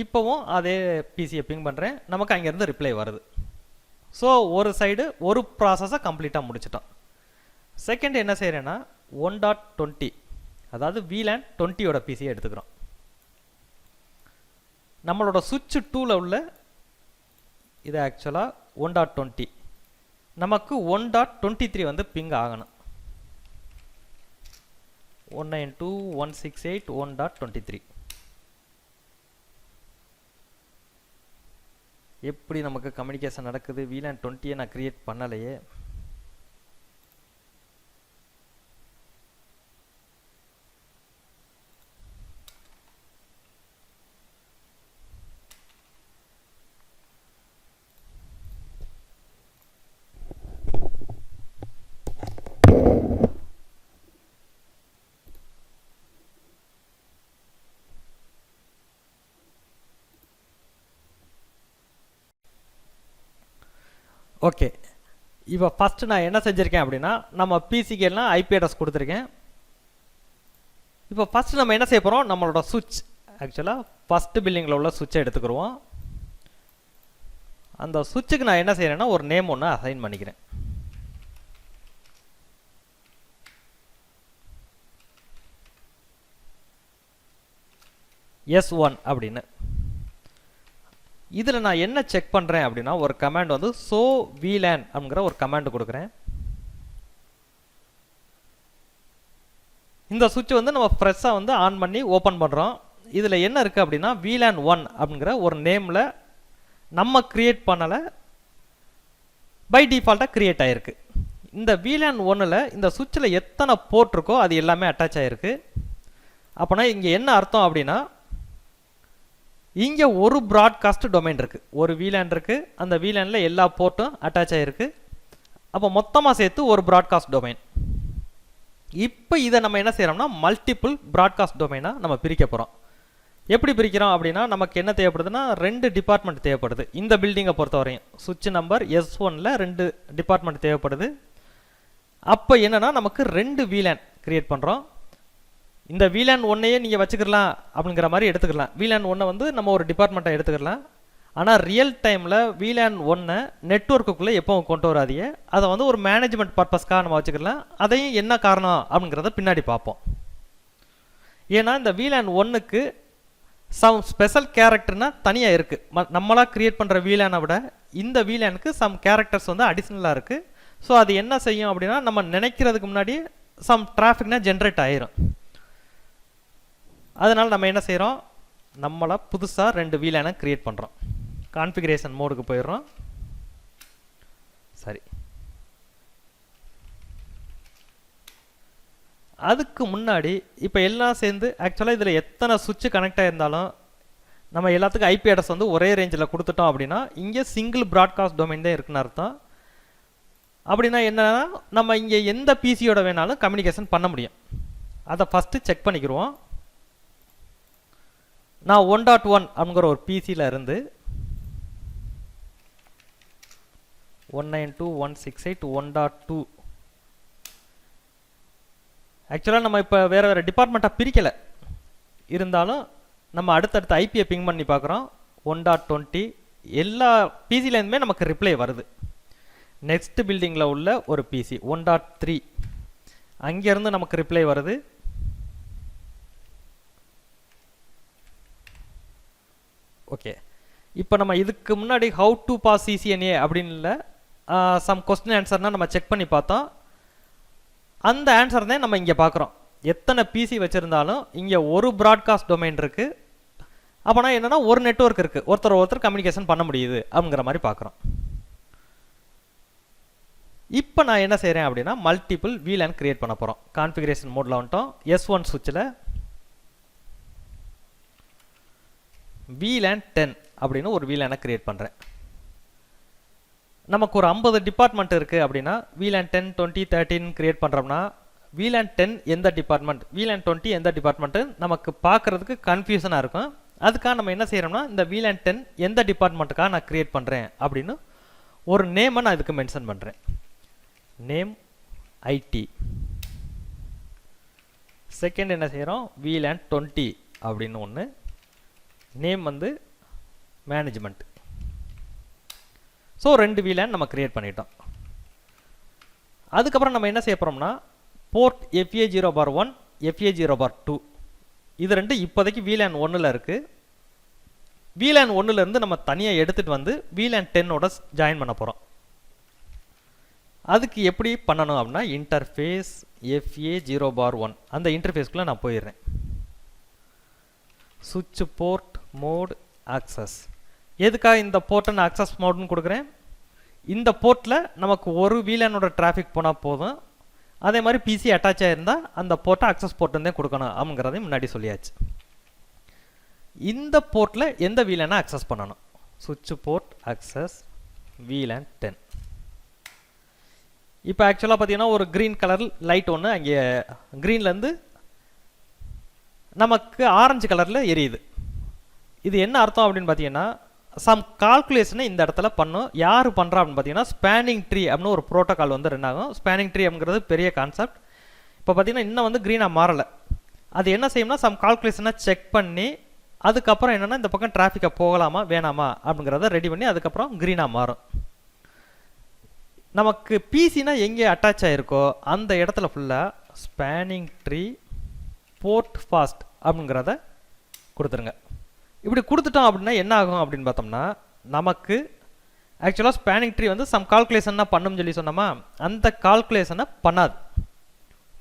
இப்போவும் அதே பிசியை பிங் பண்ணுறேன், நமக்கு அங்கேருந்து ரிப்ளை வருது. ஸோ ஒரு சைடு ஒரு ப்ராசஸை கம்ப்ளீட்டாக முடிச்சிட்டோம். செகண்ட் என்ன செய்கிறேன்னா 1.20 அதாவது VLAN 20யோட பிசியை எடுத்துக்கிறோம். நம்மளோட சுவிட்ச் 2ல உள்ள இது ஆக்சுவலாக 1.20, நமக்கு 1.23 வந்து பிங் ஆகணும். 192.168.1.23 எப்படி நமக்கு கம்யூனிகேஷன் நடக்குது? VLAN 20 நான் கிரியேட் பண்ணலையே. ஓகே, இப்போ ஃபஸ்ட்டு நான் என்ன செஞ்சுருக்கேன் அப்படின்னா, நம்ம பிசிக்கு எல்லாம் ஐபி அட்ரஸ் கொடுத்துருக்கேன். இப்போ ஃபஸ்ட்டு நம்ம என்ன செய்ய போகிறோம், நம்மளோட சுவிட்ச் ஆக்சுவலாக ஃபஸ்ட்டு பில்டிங்கில் உள்ள சுவிட்சை எடுத்துக்கிடுவோம். அந்த சுவிட்சுக்கு நான் என்ன செய்கிறேன்னா ஒரு நேம் ஒன்று அசைன் பண்ணிக்கிறேன். S1 அப்படின்னு. இதில் நான் என்ன செக் பண்ணுறேன் அப்படின்னா, ஒரு கமாண்ட் வந்து ஷோ VLAN அப்படிங்கிற ஒரு கமாண்ட் கொடுக்குறேன். இந்த சுவிட்ச் வந்து நம்ம ஃப்ரெஷ்ஷாக வந்து ஆன் பண்ணி ஓப்பன் பண்ணுறோம். இதில் என்ன இருக்குது அப்படின்னா VLAN 1 அப்படிங்கிற ஒரு நேமில் நம்ம க்ரியேட் பண்ணலை, பை டிஃபால்ட்டாக க்ரியேட் ஆகிருக்கு. இந்த VLAN 1ல் இந்த சுவிட்சில் எத்தனை போர்ட் இருக்கோ அது எல்லாமே அட்டாச் ஆகிருக்கு. அப்போனா இங்கே என்ன அர்த்தம் அப்படின்னா, இங்கே ஒரு ப்ராட்காஸ்ட் டொமைன் இருக்குது, ஒரு VLAN இருக்குது, அந்த VLANல எல்லா போர்ட்டும் அட்டாச் ஆகிருக்கு. அப்போ மொத்தமாக சேர்த்து ஒரு ப்ராட்காஸ்ட் டொமைன். இப்போ இதை நம்ம என்ன செய்கிறோம்னா மல்டிபிள் ப்ராட்காஸ்ட் டொமைனாக நம்ம பிரிக்க போகிறோம். எப்படி பிரிக்கிறோம் அப்படின்னா, நமக்கு என்ன தேவைப்படுதுன்னா 2 டிபார்ட்மெண்ட் தேவைப்படுது. இந்த பில்டிங்கை பொறுத்தவரையும் சுவிட்ச் நம்பர் S1ல் 2 டிபார்ட்மெண்ட் தேவைப்படுது. அப்போ என்னென்னா நமக்கு 2 VLAN க்ரியேட் பண்ணுறோம். இந்த VLAN 1ஐயே நீங்கள் வச்சுக்கலாம் அப்படிங்கிற மாதிரி எடுத்துக்கலாம். VLAN 1 வந்து நம்ம ஒரு டிபார்ட்மெண்ட்டை எடுத்துக்கலாம். ஆனால் ரியல் டைமில் VLAN 1 நெட்வொர்க்குள்ளே எப்போவும் கொண்டு வராதீங்க. அதை வந்து ஒரு மேனேஜ்மெண்ட் பர்பஸ்க்காக நம்ம வச்சுக்கலாம். அதையும் என்ன காரணம் அப்படிங்கிறத பின்னாடி பார்ப்போம். ஏன்னா இந்த VLAN 1க்கு சம் ஸ்பெஷல் கேரக்டர்னா தனியாக இருக்குது. நம்மளாக க்ரியேட் பண்ணுற VLAN-ஐ விட இந்த VLAN-க்கு சம் கேரக்டர்ஸ் வந்து அடிஷ்னலாக இருக்குது. ஸோ அது என்ன செய்யும் அப்படின்னா, நம்ம நினைக்கிறதுக்கு முன்னாடி சம் டிராஃபிக்னா ஜென்ரேட் ஆயிரும். அதனால் நம்ம என்ன செய்கிறோம், நம்மளை புதுசாக 2 VLAN-ஐ க்ரியேட் பண்ணுறோம். கான்ஃபிகரேஷன் மோடுக்கு போயிடுறோம். சரி, அதுக்கு முன்னாடி இப்போ எல்லாம் சேர்ந்து ஆக்சுவலாக இதில் எத்தனை சுவிட்சு கனெக்ட் ஆகிருந்தாலும் நம்ம எல்லாத்துக்கும் ஐபி அட்ரஸ் வந்து ஒரே ரேஞ்சில் கொடுத்துட்டோம் அப்படின்னா இங்கே சிங்கிள் ப்ராட்காஸ்ட் டொமைன் தான் இருக்குன்னு அர்த்தம். அப்படின்னா என்னன்னா, நம்ம இங்கே எந்த பிசியோட வேணாலும் கம்யூனிகேஷன் பண்ண முடியும். அதை ஃபஸ்ட்டு செக் பண்ணிக்கிடுவோம். நான் 1.1 அப்படிங்கிற ஒரு பிசியில் இருந்து 192.168.1.2 ஆக்சுவலாக நம்ம இப்போ வேறு டிபார்ட்மெண்ட்டாக பிரிக்கலை, இருந்தாலும் நம்ம அடுத்தடுத்த ஐபியை பிங் பண்ணி பார்க்குறோம். 1.20 எல்லா பிசிலேருந்துமே நமக்கு ரிப்ளை வருது. நெக்ஸ்ட் பில்டிங்கில் உள்ள ஒரு பிசி 1.3 அங்கேருந்து நமக்கு ரிப்ளை வருது. ஓகே, இப்போ நம்ம இதுக்கு முன்னாடி ஹவு டு பாஸ் CCNA அப்படின்னு சம் கொஸ்டின் ஆன்சர்னால் நம்ம செக் பண்ணி பார்த்தோம். அந்த ஆன்சர் தான் நம்ம இங்கே பார்க்குறோம். எத்தனை பிசி வச்சுருந்தாலும் இங்கே ஒரு ப்ராட்காஸ்ட் டொமைன் இருக்குது. அப்போனா என்னன்னா ஒரு நெட்வொர்க் இருக்குது, ஒருத்தர் கம்யூனிகேஷன் பண்ண முடியுது அப்படிங்கிற மாதிரி பார்க்குறோம். இப்போ நான் என்ன செய்கிறேன் அப்படின்னா மல்டிபிள் VLAN கிரியேட் பண்ண போகிறோம். கான்ஃபிகரேஷன் மோடில் வந்துட்டோம். S1 சுவிட்சில் VLAN 10 அப்படின்னு ஒரு VLAN-ஐ கிரியேட் பண்ணுறேன். நமக்கு ஒரு 50 டிபார்ட்மெண்ட் இருக்குது அப்படின்னா VLAN 10, 20, 13 கிரியேட் பண்ணுறோம்னா VLAN 10 எந்த டிபார்ட்மெண்ட், VLAN 20 எந்த டிபார்ட்மெண்ட்டு நமக்கு பார்க்குறதுக்கு கன்ஃபியூஷனாக இருக்கும். அதுக்காக நம்ம என்ன செய்கிறோம்னா இந்த VLAN 10 எந்த டிபார்ட்மெண்ட்டுக்காக நான் கிரியேட் பண்ணுறேன் அப்படின்னு ஒரு நேமை நான் இதுக்கு மென்ஷன் பண்ணுறேன். Name IT. செகண்ட் என்ன செய்கிறோம், VLAN 20 அப்படின்னு ஒன்று, நேம் வந்து மேனேஜ்மெண்ட். ஸோ 2 VLAN நம்ம கிரியேட் பண்ணிட்டோம். அதுக்கப்புறம் நம்ம என்ன செய்ய போகிறோம்னா போர்ட் FA0/1, FA0/2 இது ரெண்டு இப்போதைக்கு VLAN 1ல் இருக்குது. VLAN 1லேருந்து நம்ம தனியாக எடுத்துகிட்டு வந்து VLAN 10ஓட ஜாயின் பண்ண போகிறோம். அதுக்கு எப்படி பண்ணணும் அப்படின்னா இன்டர்ஃபேஸ் FA0/1 அந்த இன்டர்ஃபேஸ்க்குள்ளே நான் போயிடுறேன். சுவிட்ச் போர்ட் மோட் ஆக்சஸ். எதுக்காக இந்த போர்ட்டை நான் ஆக்சஸ் மோட்னு கொடுக்குறேன், இந்த போர்ட்டில் நமக்கு ஒரு VLAN-ஓட டிராஃபிக் போனால் போதும். அதே மாதிரி பிசி அட்டாச் ஆகிருந்தால் அந்த போர்ட்டை ஆக்சஸ் போர்ட்டுன்னு கொடுக்கணும் அப்படிங்கிறதையும் முன்னாடி சொல்லியாச்சு. இந்த போர்ட்டில் எந்த VLAN-ஐ ஆக்சஸ் பண்ணணும், சுவிட்ச் போர்ட் ஆக்சஸ் VLAN 10. இப்போ ஆக்சுவலாக பார்த்தீங்கன்னா ஒரு க்ரீன் கலர் லைட் ஒன்று அங்கே க்ரீன்லேருந்து நமக்கு ஆரஞ்சு கலரில் எரியுது. இது என்ன அர்த்தம் அப்படின்னு பார்த்தீங்கன்னா சம் கால்குலேஷனை இந்த இடத்துல பண்ணும். யார் பண்ணுறா அப்படின்னு பார்த்தீங்கன்னா ஸ்பேனிங் ட்ரீ அப்படின்னு ஒரு ப்ரோட்டோக்கால் வந்து ரன் ஆகும். ஸ்பேனிங் ட்ரீ அப்படிங்கிறது பெரிய கான்செப்ட். இப்போ பார்த்தீங்கன்னா இன்னும் வந்து க்ரீனாக மாறலை. அது என்ன செய்யும்னா சம் கால்குலேஷனை செக் பண்ணி அதுக்கப்புறம் என்னென்னா இந்த பக்கம் டிராஃபிக்கை போகலாமா வேணாமா அப்படிங்கிறத ரெடி பண்ணி அதுக்கப்புறம் க்ரீனாக மாறும். நமக்கு பிசினா எங்கே அட்டாச் ஆகிருக்கோ அந்த இடத்துல ஃபுல்லாக ஸ்பேனிங் ட்ரீ போர்ட் ஃபாஸ்ட் அப்படிங்கிறத கொடுத்துருங்க. இப்படி கொடுத்துட்டோம் அப்படின்னா என்ன ஆகும் அப்படின்னு பார்த்தோம்னா நமக்கு ஆக்சுவலாக ஸ்பேனிங் ட்ரீ வந்து சம் கால்குலேஷன்னா பண்ணும் சொல்லி சொன்னோமா, அந்த கால்குலேஷனை பண்ணாது.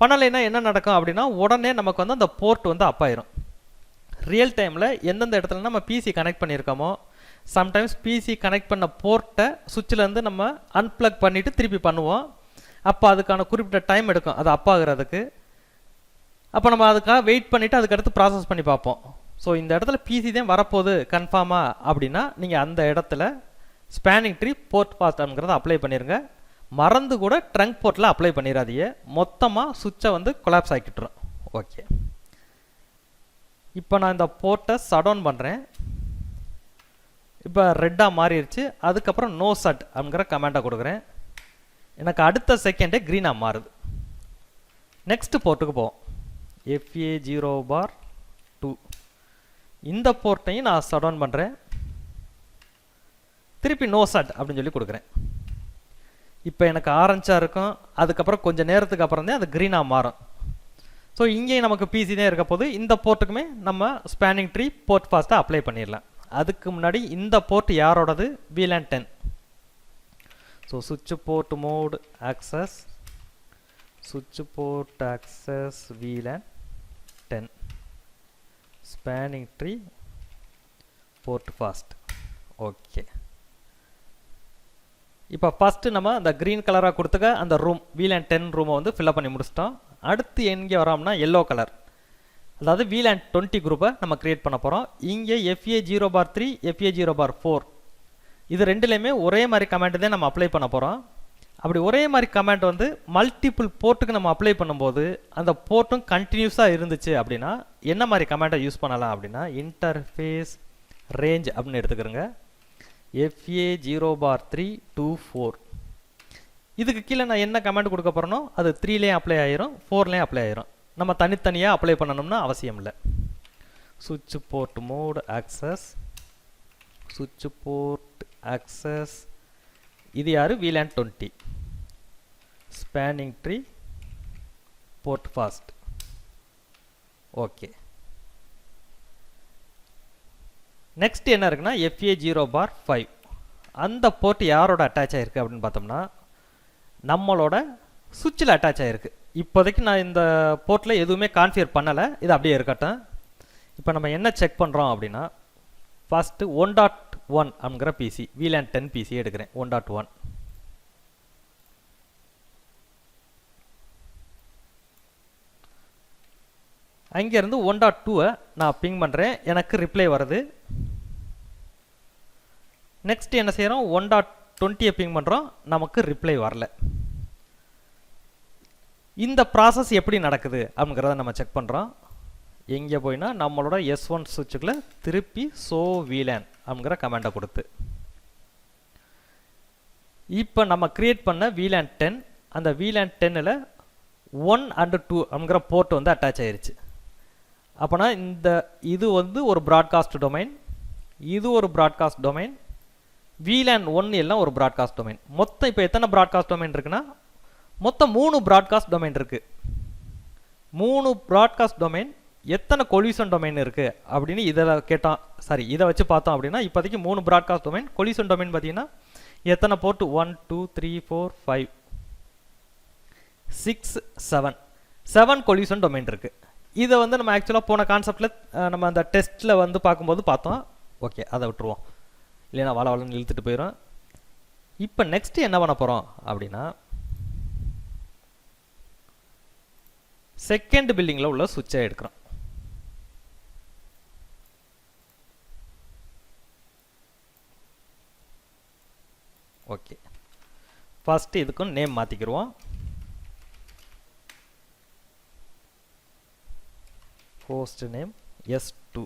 பண்ணலைன்னா என்ன நடக்கும் அப்படின்னா உடனே நமக்கு வந்து அந்த போர்ட் வந்து அப் ஆயிரும். ரியல் டைமில் எந்தெந்த இடத்துல நம்ம பிசி கனெக்ட் பண்ணியிருக்கோமோ சம்டைம்ஸ் பிசி கனெக்ட் பண்ண போர்ட்டை சுவிட்சிலேருந்து நம்ம அன்பிளக் பண்ணிவிட்டு திருப்பி பண்ணுவோம். அப்போ அதுக்கான குறிப்பிட்ட டைம் எடுக்கும் அது அப் ஆகுறதுக்கு. அப்போ நம்ம அதுக்காக வெயிட் பண்ணிவிட்டு அதுக்கடுத்து ப்ராசஸ் பண்ணி பார்ப்போம். ஸோ இந்த இடத்துல பிசி தான் வரப்போகுது கன்ஃபார்மாக அப்படின்னா நீங்கள் அந்த இடத்துல ஸ்பேனிங் ட்ரீ போர்ட் ஃபாஸ்ட்ங்கிறத அப்ளை பண்ணிடுங்க. மறந்து கூட ட்ரங்க் போர்ட்டில் அப்ளை பண்ணிடாதீங்க, மொத்தமாக சுவிட்சை வந்து கொலாப்ஸ் ஆக்கிட்டுரும். ஓகே, இப்போ நான் இந்த போர்ட்டை ஷட் பண்ணுறேன். இப்போ ரெட்டாக மாறிடுச்சு. அதுக்கப்புறம் நோ சட் அப்படிங்கிற கமெண்ட்டை கொடுக்குறேன். எனக்கு அடுத்த செகண்டே க்ரீனாக மாறுது. நெக்ஸ்ட் போர்ட்டுக்கு போவோம். FA0/2 இந்த போர்ட்டையும் நான் ஷட் டவுன் பண்ணுறேன். திருப்பி நோ சட் அப்படின்னு சொல்லி கொடுக்குறேன். இப்போ எனக்கு ஆரஞ்சாக இருக்கும். அதுக்கப்புறம் கொஞ்சம் நேரத்துக்கு அப்புறம் தான் அது க்ரீனாக மாறும். ஸோ இங்கேயும் நமக்கு பிசி தான் இருக்க போது. இந்த போர்ட்டுக்குமே நம்ம ஸ்பேனிங் ட்ரீ போர்ட் ஃபாஸ்ட்டாக அப்ளை பண்ணிடலாம். அதுக்கு முன்னாடி இந்த போர்ட் யாரோடது, VLAN 10. ஸோ சுவிட்ச் போர்ட் மோட் ஆக்சஸ் சுவிட்ச் board access VLAN 10 spanning tree port fast. Okay, இப்போ ஃபஸ்ட்டு நம்ம அந்த க்ரீன் கலராக கொடுத்துக்க அந்த ரூம் VLAN 10 ரூமை வந்து ஃபில்அப் பண்ணி முடிச்சிட்டோம். அடுத்து எங்கே வரோம்னா எல்லோ கலர், அதாவது VLAN 20 குரூப்பை நம்ம க்ரியேட் பண்ண போகிறோம். இங்கே FA0/3 FA0/4 இது ரெண்டுலேயுமே ஒரே மாதிரி கமெண்ட் தான் நம்ம அப்ளை பண்ண போகிறோம். அப்படி ஒரே மாதிரி கமெண்ட் வந்து மல்டிபிள் போர்ட்டுக்கு நம்ம அப்ளை பண்ணும்போது அந்த போர்ட்டும் கண்டினியூஸாக இருந்துச்சு அப்படின்னா என்ன மாதிரி கமெண்ட்டை யூஸ் பண்ணலாம் அப்படின்னா இன்டர்ஃபேஸ் ரேஞ்ச் அப்படின்னு எடுத்துக்கிறோங்க. FA0/3 to 4 இதுக்கு கீழே நான் என்ன கமெண்ட் கொடுக்க போகிறேனோ அது 3லேயும் அப்ளை ஆயிரும், 4லேயும் அப்ளை ஆயிரும். நம்ம தனித்தனியாக அப்ளை பண்ணணும்னா அவசியம் இல்லை. சுவிட்ச் போர்ட் மோட் ஆக்சஸ் சுவிட்ச் போர்ட் ஆக்சஸ் இது யார், VLAN 20 spanning tree port fast. Okay, next என்ன இருக்குன்னா FA0/5 அந்த போர்ட் யாரோட அட்டாச் ஆகிருக்கு அப்படின்னு பார்த்தோம்னா நம்மளோட சுவிட்சில் அட்டாச் ஆகிருக்கு. இப்போதைக்கு நான் இந்த போர்ட்டில் எதுவுமே கான்ஃபிகர் பண்ணலை, இது அப்படியே இருக்கட்டும். இப்போ நம்ம என்ன செக் பண்ணுறோம் அப்படின்னா ஃபஸ்ட்டு 1.1 அப்படிங்கிற பிசி VLAN 10 பிசி எடுக்கிறேன் 1.1. அங்கேருந்து 1.2 நான் பிங் பண்ணுறேன், எனக்கு ரிப்ளை வருது. நெக்ஸ்ட் என்ன செய்கிறோம், 1.20 பிங் பண்ணுறோம், நமக்கு ரிப்ளை வரல. இந்த ப்ராசஸ் எப்படி நடக்குது அப்படிங்கிறத நம்ம செக் பண்ணுறோம். எங்கே போயினா நம்மளோட S1 சுவிட்சுக்குள்ள திருப்பி ஷோ VLAN அப்படிங்கிற கமெண்டை கொடுத்து இப்போ நம்ம கிரியேட் பண்ண VLAN 10 அந்த VLAN 10ல் 1 and 2 அப்படிங்கிற போர்ட் வந்து அட்டாச் ஆயிருச்சு. அப்போனா இது வந்து ஒரு ப்ராட்காஸ்ட் டொமைன், இது ஒரு ப்ராட்காஸ்ட் டொமைன், VLAN 1 எல்லாம் ஒரு ப்ராட்காஸ்ட் டொமைன். மொத்தம் இப்போ எத்தனை ப்ராட்காஸ்ட் டொமைன் இருக்குன்னா மொத்தம் 3 ப்ராட்காஸ்ட் டொமைன் இருக்குது. 3 ப்ராட்காஸ்ட் டொமைன் எத்தனை கொலியூஷன் டொமைன் இருக்குது அப்படின்னு இதை வச்சு பார்த்தோம் அப்படின்னா இப்போதைக்கு 3 ப்ராட்காஸ்ட் டொமைன். கொலியூஷன் டொமைன் பார்த்தீங்கன்னா எத்தனை போர்ட் 1 2 3 4 5 6 7 கொலியூஷன் டொமைன் இருக்குது. இதை வந்து நம்ம ஆக்சுவலாக போன கான்செப்டில் நம்ம அந்த டெஸ்ட்டில் வந்து பார்க்கும்போது பார்த்தோம். ஓகே, அதை விட்டுருவோம், இல்லைன்னா வளன்னு இழுத்துட்டு போயிடும். இப்போ நெக்ஸ்ட் என்ன பண்ண போகிறோம் அப்படின்னா செகண்ட் பில்டிங்கில் உள்ள சுவிட்சை எடுக்கிறோம். ஓகே, ஃபஸ்ட்டு இதுக்கும் நேம் மாற்றிக்கிடுவோம். Host name S2.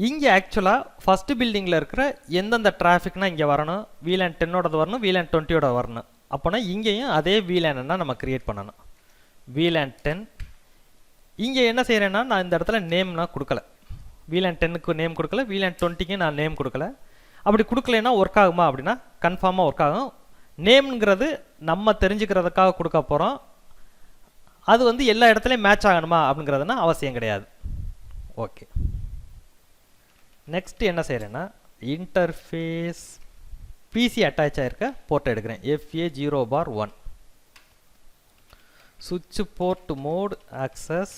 இங்கே ஆக்சுவலாக ஃபஸ்ட்டு பில்டிங்கில் இருக்கிற எந்தெந்த டிராஃபிக்னால் இங்கே வரணும், VLAN 10ஓடது வரணும், VLAN 20ஓட வரணும். அப்போனா இங்கேயும் அதே VLAN நம்ம கிரியேட் பண்ணணும். VLAN 10 இங்கே என்ன செய்கிறேன்னா நான் இந்த இடத்துல நேம்னா கொடுக்கல, VLAN 10க்கு நேம் கொடுக்கல, VLAN 20க்கு நான் நேம் கொடுக்கல. அப்படி கொடுக்கலைன்னா ஒர்க் ஆகுமா அப்படின்னா கன்ஃபார்மாக ஒர்க் ஆகும். நேம்ங்கிறது நம்ம தெரிஞ்சுக்கிறதுக்காக கொடுக்க போகிறோம், அது வந்து எல்லா இடத்துலையும் மேட்ச் ஆகணுமா அப்படிங்கிறதுனா அவசியம் கிடையாது. ஓகே, நெக்ஸ்ட் என்ன செய்கிறேன்னா இன்டர்ஃபேஸ் பிசி அட்டாச் ஆகிருக்க போர்ட் எடுக்கிறேன் FA0/1. சுவிட்ச் போர்ட் மோட் ஆக்சஸ்,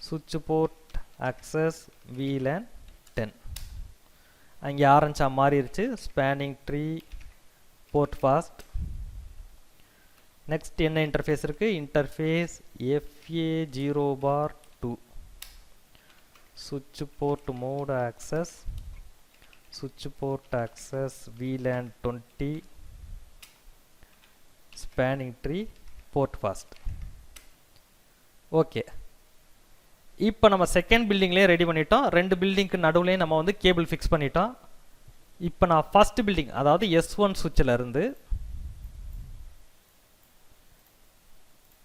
சுவிட்ச் போர்ட் ஆக்சஸ் VLAN 10. அங்கே ஆரஞ்சா மாறிடுச்சு, spanning tree port fast. Next என்ன இன்டர்ஃபேஸ் இருக்குது, இன்டர்ஃபேஸ் FA0/2. சுவிட்ச் போர்ட் மோட் ஆக்சஸ், சுவிட்ச் board access VLAN 20, spanning tree port fast. Okay, இப்போ நம்ம செகண்ட் பில்டிங்லேயே ரெடி பண்ணிட்டோம். 2 பில்டிங்க்கு நடுவுலேயே நம்ம வந்து கேபிள் ஃபிக்ஸ் பண்ணிட்டோம். இப்போ நான் ஃபஸ்ட் பில்டிங் அதாவது S1 சுவிட்சில் இருந்து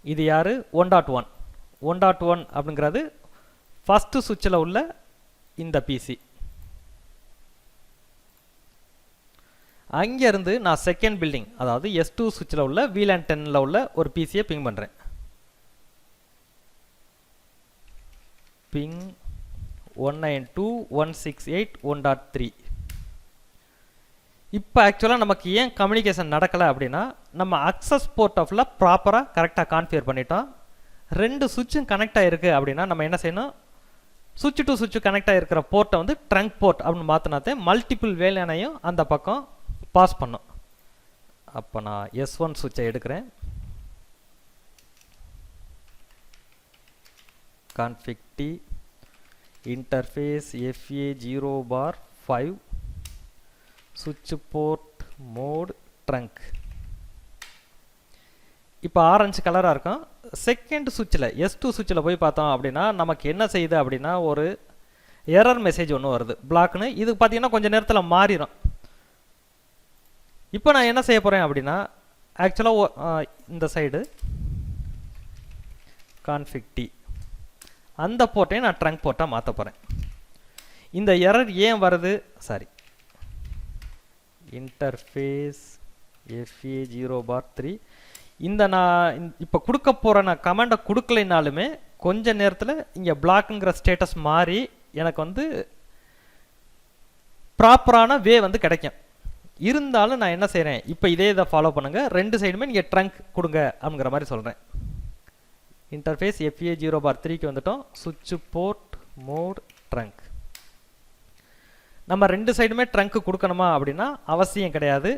இது யார் 1.1 அப்படிங்கிறது ஃபஸ்ட்டு சுவிட்சில் உள்ள இந்த பிசி. அங்கேருந்து நான் செகண்ட் பில்டிங் அதாவது S2 சுவிட்சில் உள்ள VLAN 10ல் உள்ள ஒரு பிசியை பிங் பண்ணுறேன். பிங் 192.168.1.3. இப்போ ஆக்சுவலாக நமக்கு ஏன் கம்யூனிகேஷன் நடக்கலை அப்படின்னா நம்ம அக்சஸ் போர்ட்டை ஃபுல்லாக ப்ராப்பராக கரெக்டாக கான்ஃபிகர் பண்ணிட்டோம். 2 சுவிட்சும் கனெக்ட் ஆகிருக்கு அப்படின்னா நம்ம என்ன செய்யணும், சுவிட்ச் டு சுவிட்ச் கனெக்ட் ஆகிருக்கிற போர்ட்டை வந்து ட்ரங்க் போர்ட் அப்படின்னு மாற்றினாத்தே மல்டிபிள் VLAN-ஐயும் அந்த பக்கம் பாஸ் பண்ணும். அப்போ நான் S1 சுவிட்சை எடுக்கிறேன், config t interface FA0/5 switch port mode trunk. இப்போ ஆரஞ்சு கலராக இருக்கும். செகண்ட் சுவிட்சில் S2 சுவிட்சில் போய் பார்த்தோம் அப்படின்னா நமக்கு என்ன செய்யுது அப்படின்னா ஒரு எரர் மெசேஜ் ஒன்று வருது, பிளாக்னு. இது பார்த்தீங்கன்னா கொஞ்சம் நேரத்தில் மாறிடும். இப்போ நான் என்ன செய்ய போகிறேன் அப்படின்னா ஆக்சுவலாக இந்த சைடு config t அந்த போர்ட்டையும் நான் ட்ரங்க் போர்ட்டாக மாற்ற போகிறேன். இந்த எரர் ஏன் வருது, சாரி இன்டர்ஃபேஸ் FA0/3 இந்த நான் இப்போ கொடுக்க போகிற நான் கமெண்டை கொடுக்கலைனாலுமே கொஞ்ச நேரத்தில் இங்கே பிளாக்குங்கிற ஸ்டேட்டஸ் மாறி எனக்கு வந்து ப்ராப்பரான வே வந்து கிடைக்கும். இருந்தாலும் நான் என்ன செய்கிறேன், இப்போ இதை ஃபாலோ பண்ணுங்கள், 2 சைடுமே நீங்கள் ட்ரங்க் கொடுங்க அப்படிங்கிற மாதிரி சொல்கிறேன். இன்டர்ஃபேஸ் FA0/3க்கு வந்துட்டோம். சுவிட்ச் போர்ட் மூவ் ட்ரங்க். நம்ம ரெண்டு சைடுமே ட்ரங்க் கொடுக்கணுமா அப்படின்னா அவசியம் கிடையாது.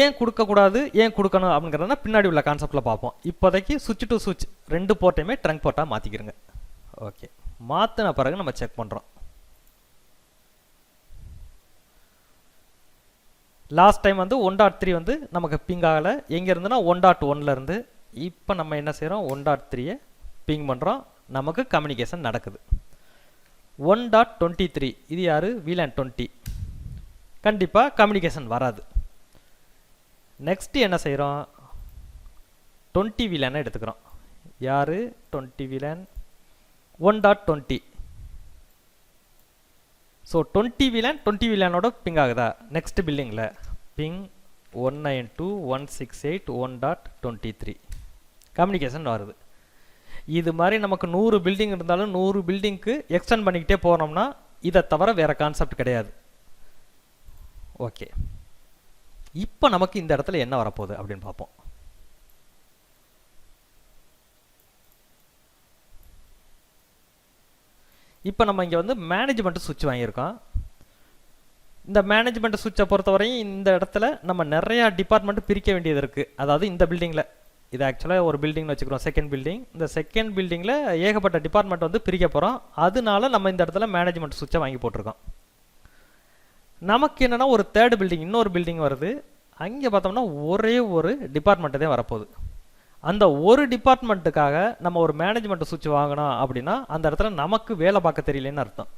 ஏன் கொடுக்கக்கூடாது, ஏன் கொடுக்கணும் அப்படிங்கிறத பின்னாடி உள்ள கான்செப்டில் பார்ப்போம். இப்போதைக்கு சுவிட்ச் டு சுவிட்ச் ரெண்டு போர்ட்டையுமே ட்ரங்க் போர்ட்டாக மாற்றிக்கிறங்க. ஓகே, மாற்றின பிறகு நம்ம செக் பண்ணுறோம். லாஸ்ட் டைம் வந்து 1.3 வந்து நமக்கு பிங் ஆகலை. எங்கே இருந்துன்னா 1.1 இருந்து. இப்போ நம்ம என்ன செய்கிறோம், 1.3 பிங் பண்ணுறோம். நமக்கு கம்யூனிகேஷன் நடக்குது. 1.23 இது யார், VLAN 20. கண்டிப்பாக கம்யூனிகேஷன் வராது. நெக்ஸ்ட் என்ன செய்கிறோம், 20 VLAN எடுத்துக்கிறோம். யார் 20 VLAN 1.20. ஸோ 20 VLANோட பிங் ஆகுதா, நெக்ஸ்ட் பில்டிங்கில் பிங் 192.168.1.23 கம்யூனிகேஷன் வருது. இது மாதிரி நமக்கு 100 பில்டிங் இருந்தாலும் 100 பில்டிங்க்கு எக்ஸ்டெண்ட் பண்ணிக்கிட்டே போனோம்னா இதை தவிர வேறு கான்செப்ட் கிடையாது. ஓகே, இப்போ நமக்கு இந்த இடத்துல என்ன வரப்போகுது அப்படின்னு பார்ப்போம். இப்போ நம்ம இங்கே வந்து மேனேஜ்மெண்ட் சுவிட்ச் வாங்கியிருக்கோம். இந்த மேனேஜ்மெண்ட் சுவிட்சை பொறுத்தவரையும் இந்த இடத்துல நம்ம நிறையா டிபார்ட்மெண்ட் பிரிக்க வேண்டியது இருக்குது. அதாவது இந்த பில்டிங்கில், இது ஆக்சுவலாக ஒரு பில்டிங்னு வச்சுக்கிறோம், செகண்ட் பில்டிங். இந்த செகண்ட் பில்டிங்கில் ஏகப்பட்ட டிபார்ட்மெண்ட் வந்து பிரிக்க போகிறோம். அதனால நம்ம இந்த இடத்துல மேனேஜ்மெண்ட் சுவிட்சை வாங்கி போட்டிருக்கோம். நமக்கு என்னென்னா ஒரு தேர்ட் பில்டிங், இன்னொரு பில்டிங் வருது. அங்கே பார்த்தோம்னா ஒரே ஒரு டிபார்ட்மெண்ட்டு தான் வரப்போகுது. அந்த ஒரு டிபார்ட்மெண்ட்டுக்காக நம்ம ஒரு மேனேஜ்மெண்ட் சுவிட்ச் வாங்கினோம் அப்படின்னா அந்த இடத்துல நமக்கு வேலை பார்க்க தெரியலன்னு அர்த்தம்.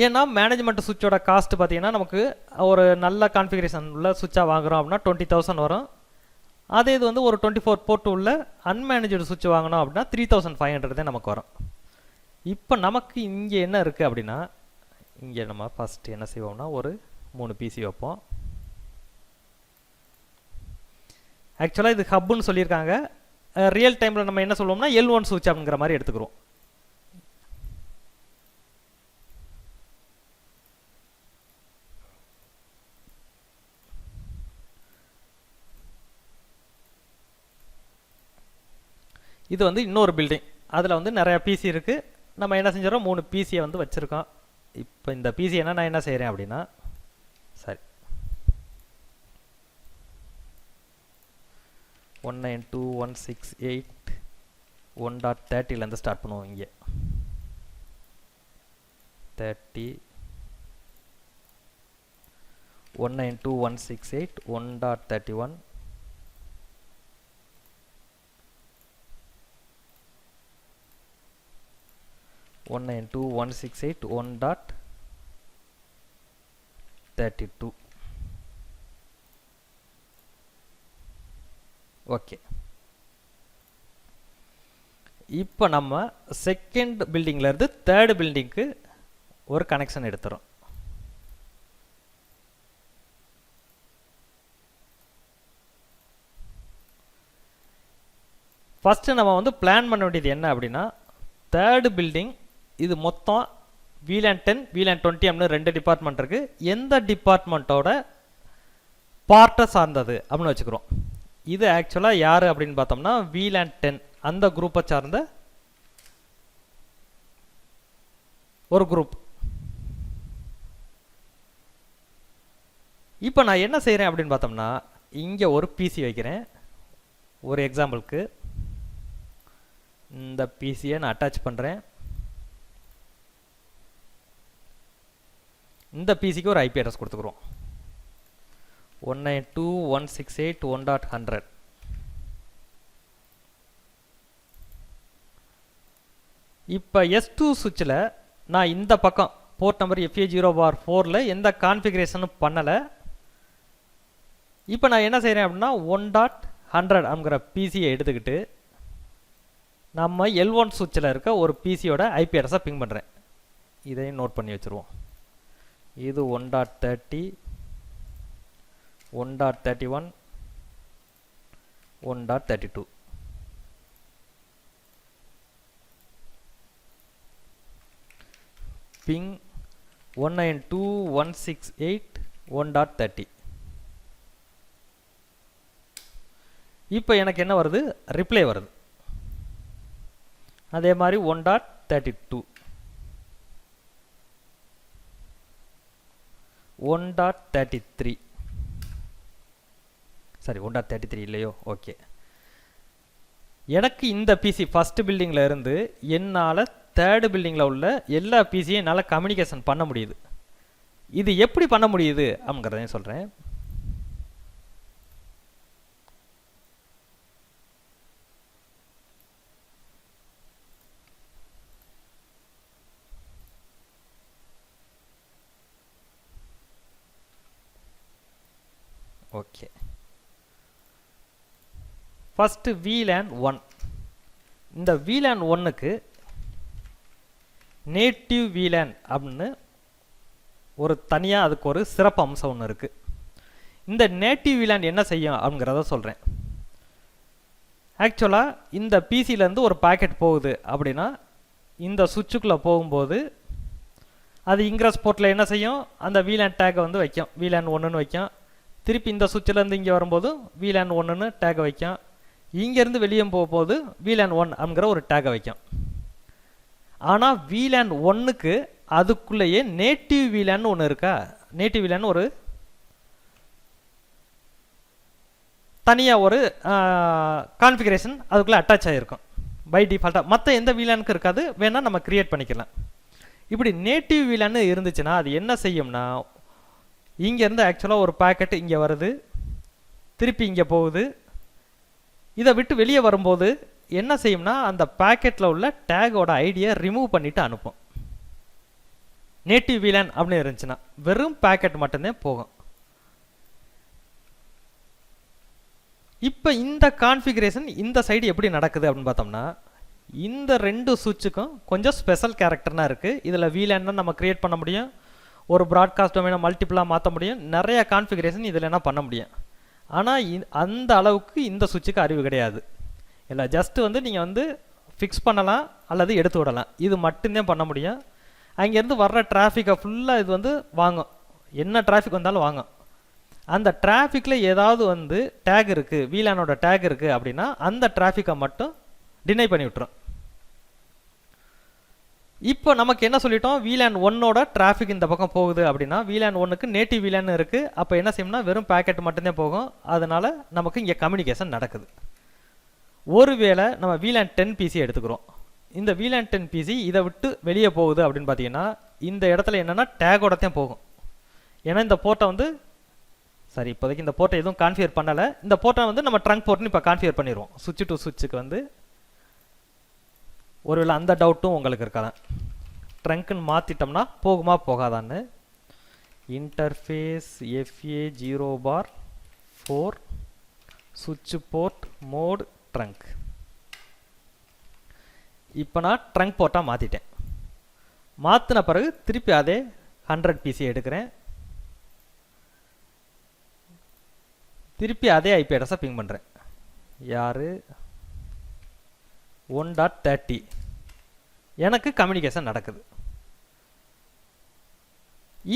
ஏன்னா மேனேஜ்மெண்ட் சுவிட்சோட காஸ்ட் பார்த்தீங்கன்னா நமக்கு ஒரு நல்ல கான்ஃபிகரேஷன் உள்ள சுவிட்சாக வாங்குகிறோம் அப்படின்னா 20,000 வரும். அதே இது வந்து ஒரு 24 போர்ட் உள்ள அன்மேனேஜ்டு சுவிட்ச் வாங்கினோம் அப்படின்னா 3,500 தான் நமக்கு வரும். இப்போ நமக்கு இங்கே என்ன இருக்குது அப்படின்னா, இங்கே நம்ம ஃபஸ்ட்டு என்ன செய்வோம்னா ஒரு 3 PC வைப்போம். ஆக்சுவலாக இது ஹப்புன்னு சொல்லியிருக்காங்க. ரியல் டைமில் நம்ம என்ன சொல்லுவோம்னா L1 சுவிட்ச் அப்படிங்கிற மாதிரி எடுத்துக்கிறோம். இது வந்து இன்னொரு பில்டிங், அதில் வந்து நிறையா PC இருக்குது. நம்ம என்ன செஞ்சிடறோம், 3 PCயை வந்து வச்சுருக்கோம். இப்போ இந்த PC என்ன நான் என்ன செய்கிறேன் அப்படின்னா, சரி 192.168.1.30 ஸ்டார்ட் பண்ணுவோம். இங்கே 30 192.168.1.31 192.168.1.32. ஓகே, இப்போ நம்ம செகண்ட் பில்டிங்லேருந்து தேர்டு பில்டிங்க்கு ஒரு கனெக்ஷன் எடுத்துகிறோம். ஃபஸ்ட்டு நம்ம வந்து பிளான் பண்ண வேண்டியது என்ன அப்படின்னா, தேர்டு பில்டிங் இது மொத்தம் VLAN 10 VLAN 20 அப்படின்னு 2 டிபார்ட்மெண்ட் இருக்குது. எந்த டிபார்ட்மெண்ட்டோட பார்ட்டை சார்ந்தது அப்படின்னு வச்சுக்கிறோம். இது ஆக்சுவலாக யார் அப்படின்னு பார்த்தோம்னா VLAN 10 அந்த குரூப்பை சார்ந்த ஒரு குரூப். இப்போ நான் என்ன செய்கிறேன் அப்படின்னு பார்த்தோம்னா, இங்கே ஒரு PC வைக்கிறேன். ஒரு எக்ஸாம்பிளுக்கு இந்த PCயை நான் அட்டாச் பண்ணுறேன். இந்த PCக்கு ஒரு IP அட்ரஸ் கொடுத்துக்கிறோம், 192.168.1.100. இப்போ S2 சுவிட்சில் நான் இந்த பக்கம் போர்ட் நம்பர் FA0/4ல் எந்த கான்ஃபிகரேஷனும் பண்ணலை. இப்போ நான் என்ன செய்கிறேன் அப்படின்னா 1.100 அப்படிங்கிற PCயை எடுத்துக்கிட்டு நம்ம L1 சுவிட்சில் இருக்க ஒரு PCயோட IP அட்ரஸை பிங் பண்ணுறேன். இதையும் நோட் பண்ணி வச்சுருவோம். இது 1.30 1.31 1.32. பிங் 192.168.1.30. இப்போ எனக்கு என்ன வருது, ரிப்ளை வருது. அதே மாதிரி 1.32 1.33 சரி 1.33 இல்லையோ ஓகே. எனக்கு இந்த பிசி ஃபர்ஸ்ட் பில்டிங்கில் இருந்து என்னால் தேர்டு பில்டிங்கில் உள்ள எல்லா பிசியும் என்னால் கம்யூனிகேஷன் பண்ண முடியுது. இது எப்படி பண்ண முடியுது அப்படிங்கிறதையும் சொல்கிறேன். Okay, first VLAN 1. இந்த VLAN 1க்கு நேட்டிவ் VLAN அப்படின்னு ஒரு தனியாக அதுக்கு ஒரு சிறப்பு அம்சம் ஒன்று இருக்குது. இந்த நேட்டிவ் VLAN என்ன செய்யும் அப்படிங்கிறத சொல்கிறேன். ஆக்சுவலாக இந்த பிசியிலேருந்து ஒரு பாக்கெட் போகுது அப்படின்னா இந்த சுவிட்சுக்குள்ளே போகும்போது அது இங்கிரஸ் போர்ட்டில் என்ன செய்யும், அந்த VLAN டேக்கை வந்து வைக்கும், VLAN 1ன்னு வைக்கும். திருப்பி இந்த சுவிட்சிலேருந்து இங்கே வரும்போது VLAN 1ன்னு டேக்கை வைக்கும். இங்கேருந்து வெளியே போகும்போது VLAN 1 அப்படிங்கிற ஒரு டேக்கை வைக்கும். ஆனால் VLAN 1க்கு அதுக்குள்ளேயே நேட்டிவ் VLAN ஒன்று இருக்கா. நேட்டிவ் VLAN ஒரு தனியாக ஒரு கான்ஃபிகரேஷன் அதுக்குள்ளே அட்டாச் ஆகிருக்கும் பை டிஃபால்ட்டாக. மற்ற எந்த VLANக்கு இருக்காது, வேணால் நம்ம க்ரியேட் பண்ணிக்கலாம். இப்படி நேட்டிவ் VLAN இருந்துச்சுன்னா அது என்ன செய்யும்னா, இங்கேருந்து ஆக்சுவலாக ஒரு பாக்கெட் இங்கே வருது, திருப்பி இங்கே போகுது. இதை விட்டு வெளியே வரும்போது என்ன செய்யும்னா அந்த பாக்கெட்டில் உள்ள டேகோட ஐடியை ரிமூவ் பண்ணிவிட்டு அனுப்பும். நேட்டிவ் VLAN அப்படின்னு இருந்துச்சுன்னா வெறும் பாக்கெட் மட்டும்தான் போகும். இப்போ இந்த கான்ஃபிகரேஷன் இந்த சைடு எப்படி நடக்குது அப்படின்னு பார்த்தோம்னா, இந்த ரெண்டு சுவிட்சுக்கும் கொஞ்சம் ஸ்பெஷல் கேரக்டர்னா இருக்குது. இதில் VLAN நம்ம க்ரியேட் பண்ண முடியும், ஒரு ப்ராட்காஸ்ட் டொமைனை மல்டிபிளாக மாற்ற முடியும், நிறைய கான்ஃபிகரேஷன் இதில் என்ன பண்ண முடியும். ஆனால் அந்த அளவுக்கு இந்த சுவிட்சுக்கு அறிவு கிடையாது. இல்லை, ஜஸ்ட்டு வந்து நீங்கள் வந்து ஃபிக்ஸ் பண்ணலாம் அல்லது எடுத்து விடலாம், இது மட்டும்தான் பண்ண முடியும். அங்கேருந்து வர்ற டிராஃபிக்கை ஃபுல்லாக இது வந்து வாங்கும், என்ன டிராஃபிக் வந்தாலும் வாங்கும். அந்த டிராஃபிக்கில் ஏதாவது வந்து டேக் இருக்குது, VLANோட டேக் இருக்குது அப்படின்னா அந்த டிராஃபிக்கை மட்டும் டினை பண்ணி விட்டுரும். இப்போ நமக்கு என்ன சொல்லிட்டோம், VLAN 1ஓட டிராஃபிக் இந்த பக்கம் போகுது அப்படின்னா VLAN 1க்கு நேட்டிவ் VLAN இருக்குது. அப்போ என்ன செய்யணும்னா வெறும் பேக்கெட் மட்டும்தான் போகும். அதனால் நமக்கு இங்கே கம்யூனிகேஷன் நடக்குது. ஒருவேளை நம்ம VLAN 10 பிசி எடுத்துக்கிறோம், இந்த VLAN 10 பிசி இதை விட்டு வெளியே போகுது அப்படின்னு பார்த்தீங்கன்னா இந்த இடத்துல என்னென்னா டேகோட தான் போகும். ஏன்னா இந்த போர்ட்டை வந்து சரி இப்போதைக்கு இந்த போர்ட்டை எதுவும் கான்ஃபிகர் பண்ணலை. இந்த போர்ட்டை வந்து நம்ம ட்ரங்க் போர்ட்னு இப்போ கான்ஃபிகர் பண்ணிடுவோம். சுவிட்ச் டு சுவிட்சுக்கு வந்து ஒருவேளை அந்த டவுட்டும் உங்களுக்கு இருக்காதான், ட்ரங்க்குன்னு மாற்றிட்டோம்னா போகுமா போகாதான்னு. இன்டர்ஃபேஸ் FA0/4 சுவிட்ச் போர்ட் மோட் ட்ரங்க். இப்போ நான் ட்ரங்க் போர்ட்டாக மாற்றிட்டேன். மாற்றின பிறகு திருப்பி அதே 100 பிசி எடுக்கிறேன், திருப்பி அதே ஐபி அட்ரஸை பிங் பண்ணுறேன். யார் 1.30 எனக்கு கம்யூனிகேஷன் நடக்குது.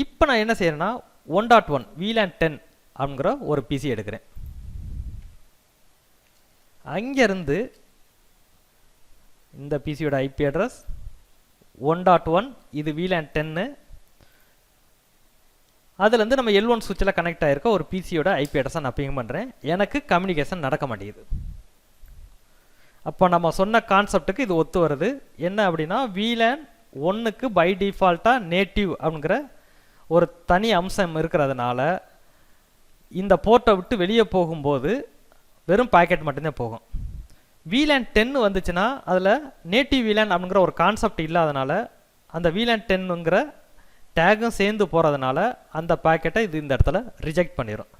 இப்போ நான் என்ன செய்யறேன்னா 1.1 VLAN 10 அப்படிங்கிற ஒரு பிசி எடுக்கிறேன். அங்கேருந்து இந்த பிசியோட ஐபி அட்ரஸ் 1.1, இது VLAN 10. அதுலேருந்து நம்ம L1 சுவிட்சில் கனெக்ட் ஆகிருக்க ஒரு பிசியோட ஐபி அட்ரஸை நான் பிங் பண்ணுறேன். எனக்கு கம்யூனிகேஷன் நடக்க மாட்டேங்குது. அப்போ நம்ம சொன்ன கான்செப்டுக்கு இது ஒத்து வருது. என்ன அப்படின்னா VLAN 1க்கு பை டிஃபால்ட்டாக நேட்டிவ் அப்படிங்கிற ஒரு தனி அம்சம் இருக்கிறதுனால இந்த போர்ட்டை விட்டு வெளியே போகும்போது வெறும் பாக்கெட் மட்டும்தான் போகும். VLAN 10 வந்துச்சுன்னா அதில் நேட்டிவ் VLAN அப்படிங்கிற ஒரு கான்செப்ட் இல்லாதனால அந்த VLAN 10ங்கிற டேகும் சேர்ந்து போகிறதுனால அந்த பாக்கெட்டை இது இந்த இடத்துல ரிஜெக்ட் பண்ணிடும்.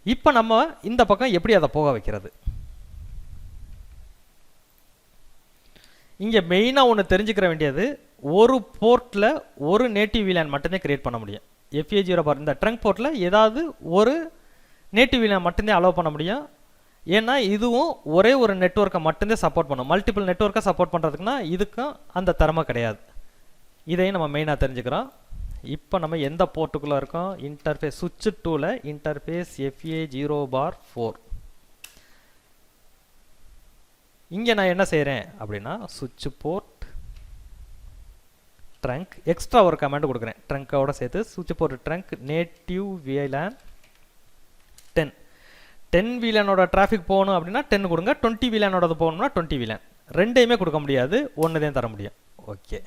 இப்போ நம்ம இந்த பக்கம் எப்படி அதை போக வைக்கிறது? இங்கே மெயினாக ஒன்று தெரிஞ்சுக்கிற வேண்டியது, ஒரு போர்ட்டில் ஒரு நேட்டிவ் VLAN மட்டும்தான் கிரியேட் பண்ண முடியும். FA0 இந்த ட்ரங்க் போர்ட்டில் ஏதாவது ஒரு நேட்டிவ் VLAN மட்டும்தான் அலோவ் பண்ண முடியும். ஏன்னா இதுவும் ஒரே ஒரு நெட்வொர்க்கை மட்டும்தான் சப்போர்ட் பண்ணும். மல்டிபிள் நெட்வொர்க்கை சப்போர்ட் பண்ணுறதுக்குன்னா இதுக்கும் அந்த திறமை கிடையாது. இதையும் நம்ம மெயினாக தெரிஞ்சுக்கிறோம். இப்போ நம்ம எந்த போர்ட்டுக்குள்ளே இருக்கோம்? இன்டர்ஃபேஸ் சுவிட்ச் 2ல் இன்டர்ஃபேஸ் FA0/4. இங்கே நான் என்ன செய்கிறேன் அப்படின்னா சுவிட்ச் போர்ட் ட்ரங்க் எக்ஸ்ட்ரா ஒரு கமாண்ட் கொடுக்குறேன் ட்ரங்கோட சேர்த்து சுவிட்ச் போர்ட் ட்ரங்க் நேட்டிவ் VLAN 10 VLANோட டிராஃபிக் போகணும் அப்படின்னா 10 கொடுங்க, 20 VLAனோடது போகணும்னா 20 VLAN. ரெண்டையுமே கொடுக்க முடியாது, ஒன்று தான் தர முடியும். ஓகே,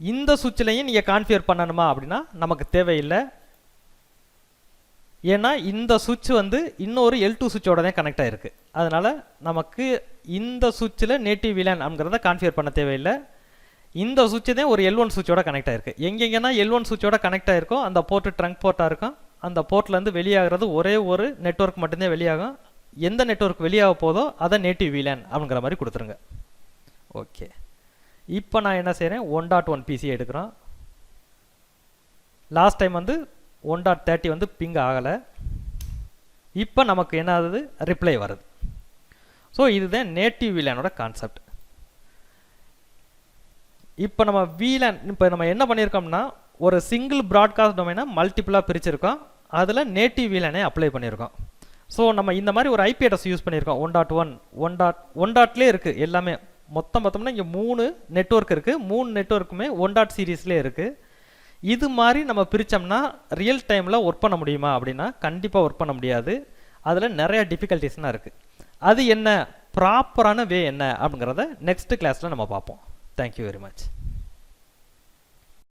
இந்த சுவிட்ச்லையும் நீங்கள் கான்ஃபிகர் பண்ணணுமா அப்படின்னா நமக்கு தேவையில்லை. ஏன்னா இந்த சுவிட்ச் வந்து இன்னொரு L2 சுவிட்சோட தான் கனெக்ட் ஆகிருக்கு. அதனால் நமக்கு இந்த சுவிட்சில் நேட்டிவ் VLAN அப்படிங்கிறத கான்ஃபிகர் பண்ண தேவையில்லை. இந்த சுவிட்ச் தான் ஒரு L1 சுவிட்சோட கனெக்ட் ஆகிருக்கு. எங்கெங்கன்னா L1 சுவிட்சோட கனெக்ட் ஆகிருக்கோ அந்த போர்ட்டு ட்ரங்க் போர்ட்டாக இருக்கும். அந்த போர்ட்லேருந்து வெளியாகிறது ஒரே ஒரு நெட்வொர்க் மட்டும்தான் வெளியாகும். எந்த நெட்வொர்க் வெளியாக போதோ அதை நேட்டிவ் VLAN அப்படிங்கிற மாதிரி கொடுத்துருங்க. ஓகே, இப்போ நான் என்ன செய்கிறேன், 1.1 PC எடுக்கிறோம். லாஸ்ட் டைம் வந்து 1.30 வந்து பிங் ஆகலை. இப்போ நமக்கு என்ன ஆகுது, ரிப்ளை வருது. ஸோ இதுதான் நேட்டிவ் VLAனோட கான்செப்ட். இப்போ நம்ம VLAN இப்போ நம்ம என்ன பண்ணியிருக்கோம்னா ஒரு சிங்கிள் ப்ராட்காஸ்ட் டொமைனை மல்டிபிளாக பிரிச்சிருக்கோம். அதில் நேட்டிவ் VLAனை அப்ளை பண்ணியிருக்கோம். ஸோ நம்ம இந்த மாதிரி ஒரு IP அட்ரஸ் யூஸ் பண்ணியிருக்கோம். 1.1 இருக்குது எல்லாமே. மொத்தம் பார்த்தோம்னா இங்கே 3 நெட்வொர்க் இருக்குது. 3 நெட்வொர்க்குமே 1. சீரீஸ்லேயே இருக்குது. இது மாதிரி நம்ம பிரித்தோம்னா ரியல் டைமில் ஒர்க் பண்ண முடியுமா அப்படின்னா கண்டிப்பாக ஒர்க் பண்ண முடியாது. அதில் நிறைய டிஃபிகல்ட்டிஸ்லாம் இருக்குது. அது என்ன, ப்ராப்பரான வே என்ன அப்படிங்கிறத நெக்ஸ்ட் கிளாஸில் நம்ம பார்ப்போம். Thank you very much.